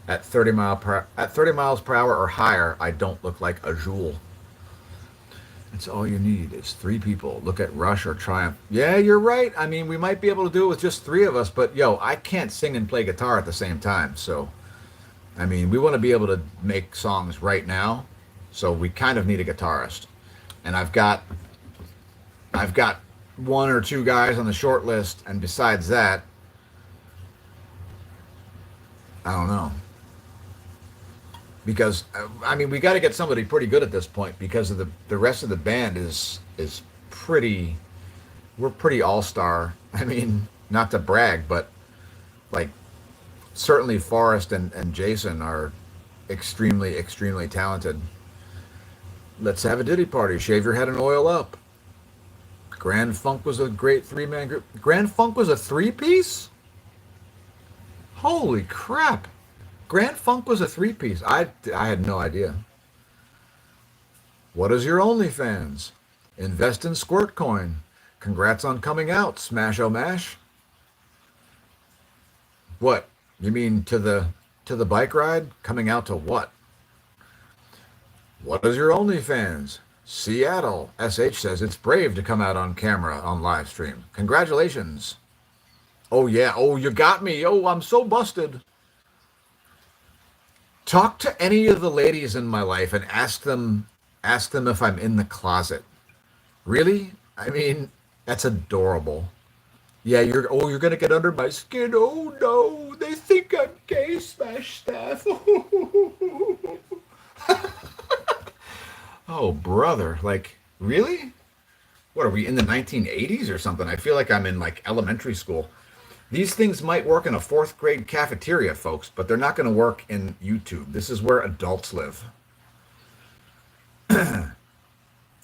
At 30 miles per hour or higher, I don't look like a Joule. That's all you need. It's 3 people. Look at Rush or Triumph. Yeah, you're right. I mean, we might be able to do it with just 3 of us, but I can't sing and play guitar at the same time. So, I mean, we want to be able to make songs right now. So we kind of need a guitarist. And I've got 1 or 2 guys on the short list, and besides that, I don't know. Because I mean, we got to get somebody pretty good at this point because of the rest of the band is pretty. We're pretty all-star. I mean, not to brag, but like certainly Forrest and Jason are extremely, extremely talented. Let's have a ditty party. Shave your head and oil up. Grand Funk was a great 3-man group. Grand Funk was a 3-piece? Holy crap. Grand Funk was a 3-piece. I had no idea. What is your OnlyFans? Invest in Squirt Coin. Congrats on coming out, Smash-O-Mash. What? You mean to the bike ride? Coming out to what? What is your OnlyFans? Seattle. SH says it's brave to come out on camera on live stream. Congratulations. Oh yeah. Oh, you got me. Oh, I'm so busted. Talk to any of the ladies in my life and ask them if I'm in the closet. Really? I mean, that's adorable. Yeah, you're gonna get under my skin. Oh no, they think I'm gay, Smash Staff. Oh brother, like really? What are we in the 1980s or something? I feel like I'm in like elementary school. These things might work in a 4th grade cafeteria, folks, but they're not going to work in YouTube. This is where adults live.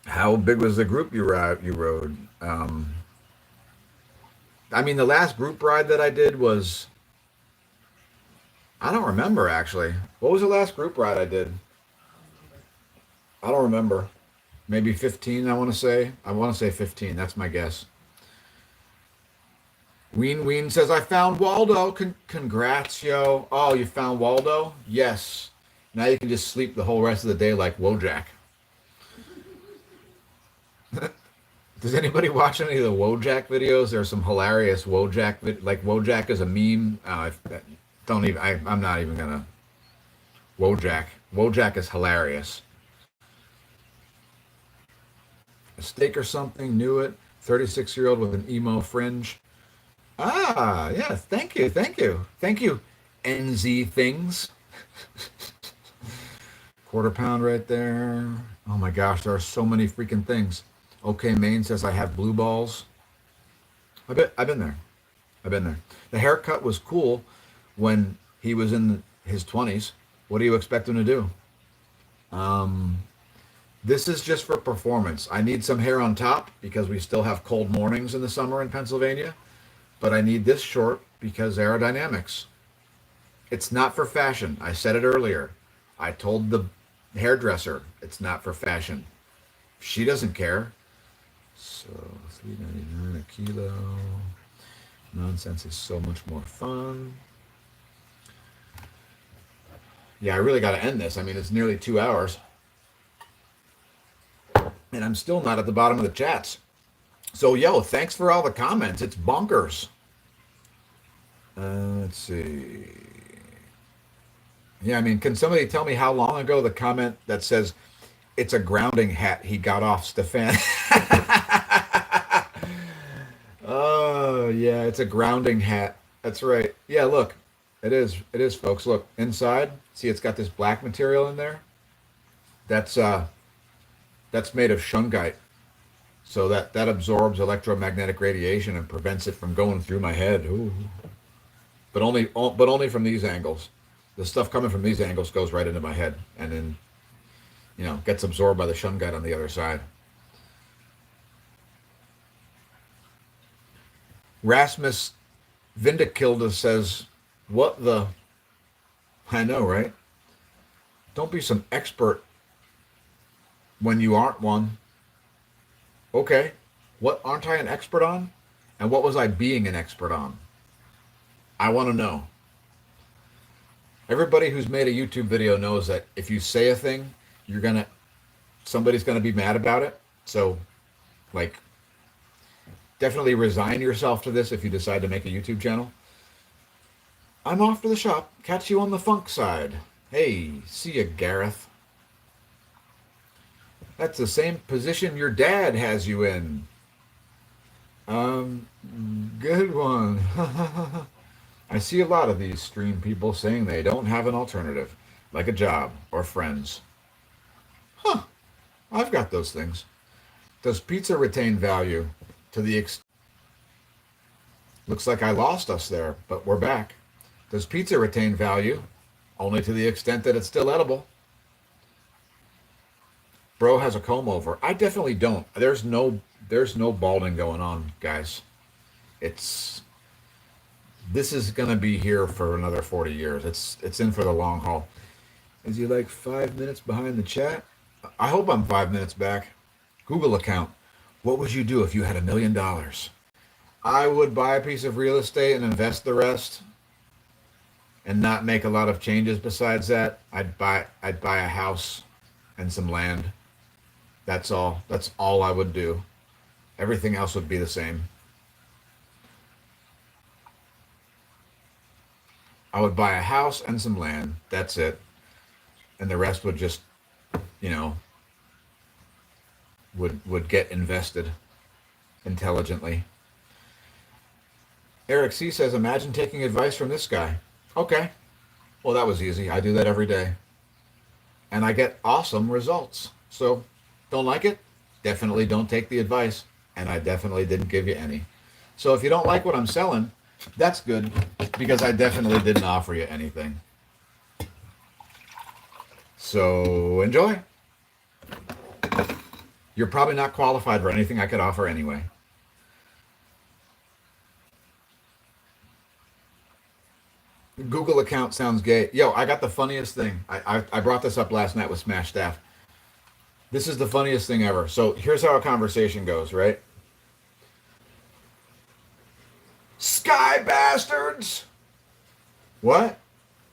How big was the group you rode? I mean, the last group ride that I did was, I don't remember actually. What was the last group ride I did? I don't remember. Maybe 15, I want to say. I want to say 15. That's my guess. Ween says, I found Waldo. Congrats, yo. Oh, you found Waldo? Yes. Now you can just sleep the whole rest of the day like Wojak. Does anybody watch any of the Wojak videos? There's some hilarious Wojak, like Wojak is a meme. I'm not even gonna. Wojak. Wojak is hilarious. A steak or something, knew it. 36-year-old with an emo fringe. Ah, yeah, thank you. NZ Things. Quarter pound right there. Oh my gosh, there are so many freaking things. Okay, Maine says I have blue balls. I've been there. I've been there. The haircut was cool when he was in his 20s. What do you expect him to do? This is just for performance. I need some hair on top because we still have cold mornings in the summer in Pennsylvania, but I need this short because aerodynamics. It's not for fashion. I said it earlier. I told the hairdresser it's not for fashion. She doesn't care. So $3.99 a kilo. Nonsense is so much more fun. Yeah, I really got to end this. I mean, it's nearly 2 hours. And I'm still not at the bottom of the chats. So, yo, thanks for all the comments. It's bonkers. Let's see. Yeah, I mean, can somebody tell me how long ago the comment that says it's a grounding hat he got off Stefan? Oh, yeah, it's a grounding hat. That's right. Yeah, look. It is, folks. Look, inside, see it's got this black material in there. That's made of shungite. So that absorbs electromagnetic radiation and prevents it from going through my head. Ooh. But only from these angles. The stuff coming from these angles goes right into my head and then, gets absorbed by the shungite on the other side. Rasmus Vindicilda says, what the? I know, right? Don't be some expert when you aren't one. Okay, what aren't I an expert on? And what was I being an expert on? I want to know. Everybody who's made a YouTube video knows that if you say a thing, somebody's gonna be mad about it. So, definitely resign yourself to this if you decide to make a YouTube channel. I'm off to the shop. Catch you on the funk side. Hey, see ya, Gareth. That's the same position your dad has you in. Good one. I see a lot of these stream people saying they don't have an alternative, like a job or friends. Huh, I've got those things. Does pizza retain value to the Looks like I lost us there, but we're back. Does pizza retain value? Only to the extent that it's still edible. Bro has a comb over. I definitely don't. There's no balding going on, guys. This is gonna be here for another 40 years. It's in for the long haul. Is he like 5 minutes behind the chat? I hope I'm 5 minutes back. Google account. What would you do if you had $1 million? I would buy a piece of real estate and invest the rest and not make a lot of changes besides that. I'd buy a house and some land. That's all. That's all I would do. Everything else would be the same. I would buy a house and some land. That's it. And the rest would just, would get invested intelligently. Eric C says, imagine taking advice from this guy. Okay. Well, that was easy. I do that every day. And I get awesome results. So, don't like it? Definitely don't take the advice. And I definitely didn't give you any. So if you don't like what I'm selling, that's good, because I definitely didn't offer you anything. So enjoy. You're probably not qualified for anything I could offer anyway. Google account sounds gay. Yo, I got the funniest thing. I brought this up last night with Smash Staff. This is the funniest thing ever. So here's how a conversation goes, right? Sky bastards! What?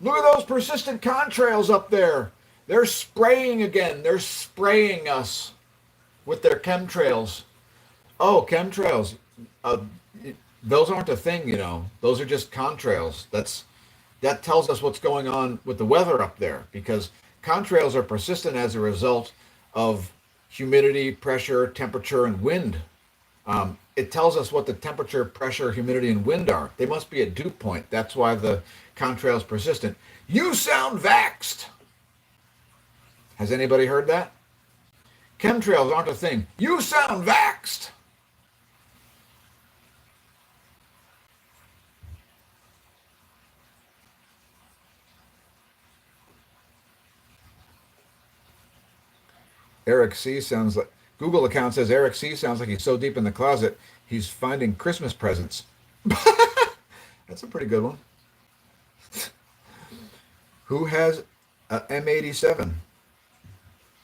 Look at those persistent contrails up there. They're spraying again. They're spraying us with their chemtrails. Oh, chemtrails. Those aren't a thing, Those are just contrails. That tells us what's going on with the weather up there, because contrails are persistent as a result of humidity, pressure, temperature, and wind. It tells us what the temperature, pressure, humidity, and wind are. They must be at dew point. That's why the contrail is persistent. You sound vaxxed. Has anybody heard that? Chemtrails aren't a thing. You sound vaxxed. Eric C sounds like Google account says Eric C sounds like he's so deep in the closet he's finding Christmas presents. That's a pretty good one. Who has a M87?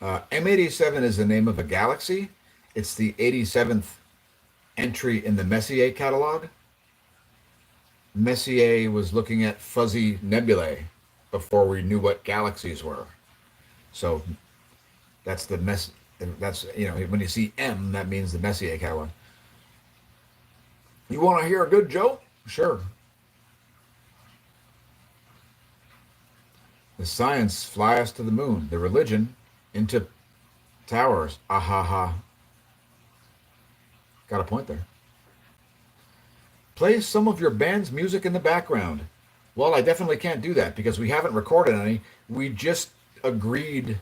M87 is the name of a galaxy. It's the 87th entry in the Messier catalog. Messier was looking at fuzzy nebulae before we knew what galaxies were. So that's the that's, you know, when you see M, that means the Messier catalog. You want to hear a good joke? Sure. The science fly us to the moon. The religion into towers. Ah ha ha. Got a point there. Play some of your band's music in the background. Well, I definitely can't do that because we haven't recorded any. We just agreed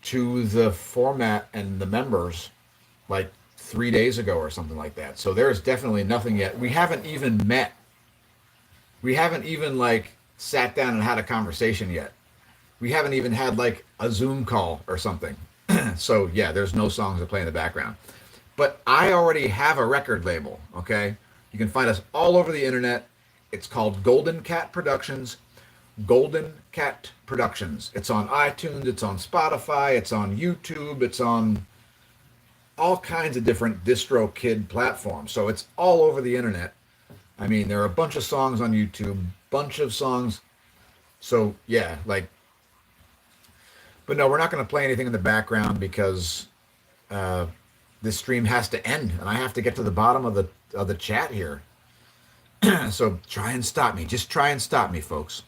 to the format and the members like 3 days ago or something like that. So there's definitely nothing yet. We haven't even met. We haven't even like sat down and had a conversation yet. We haven't even had like a Zoom call or something. So yeah, there's no songs to play in the background. But I already have a record label, okay? You can find us all over the internet. It's called Golden Cat Productions. Golden Cat Productions. It's on iTunes, it's on Spotify, it's on YouTube, it's on all kinds of different DistroKid platforms. So it's all over the internet. I mean, there are a bunch of songs on YouTube, bunch of songs. So yeah, like, but no, we're not going to play anything in the background because this stream has to end, and I have to get to the bottom of the chat here. So try and stop me. Just try and stop me, folks.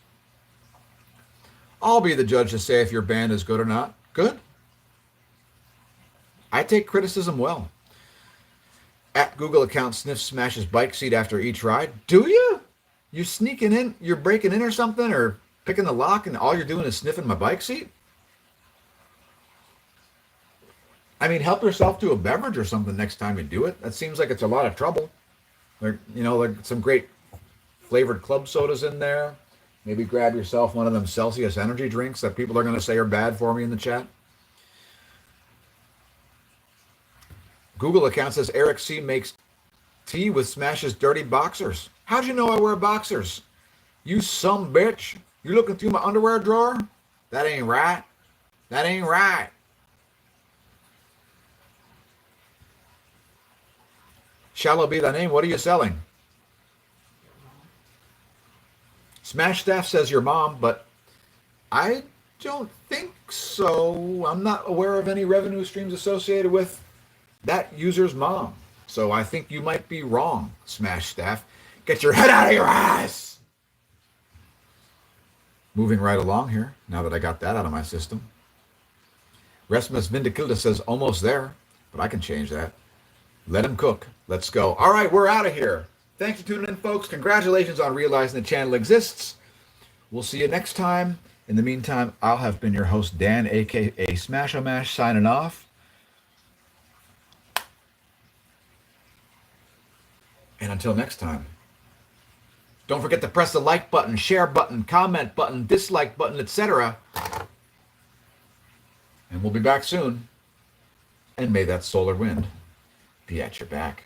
I'll be the judge to say if your band is good or not. Good. I take criticism well. At Google account sniffs smashes bike seat after each ride. Do you? You sneaking in? You're breaking in or something, or picking the lock, and all you're doing is sniffing my bike seat? I mean, help yourself to a beverage or something next time you do it. That seems like it's a lot of trouble. There, you know, like some great flavored club sodas in there. Maybe grab yourself one of them Celsius energy drinks that people are going to say are bad for me in the chat. Google account says Eric C makes tea with Smash's dirty boxers. How'd you know I wear boxers? You some bitch. You looking through my underwear drawer? That ain't right. That ain't right. Shallow be thy name. What are you selling? Smash Staff says your mom, but I don't think so. I'm not aware of any revenue streams associated with that user's mom. So I think you might be wrong, Smash Staff. Get your head out of your ass! Moving right along here, now that I got that out of my system. Resmus Vindicilda says almost there, but I can change that. Let him cook. Let's go. All right, we're out of here. Thanks for tuning in, folks. Congratulations on realizing the channel exists. We'll see you next time. In the meantime, I'll have been your host, Dan, a.k.a. Smash-O-Mash, signing off. And until next time, don't forget to press the like button, share button, comment button, dislike button, etc. And we'll be back soon. And may that solar wind be at your back.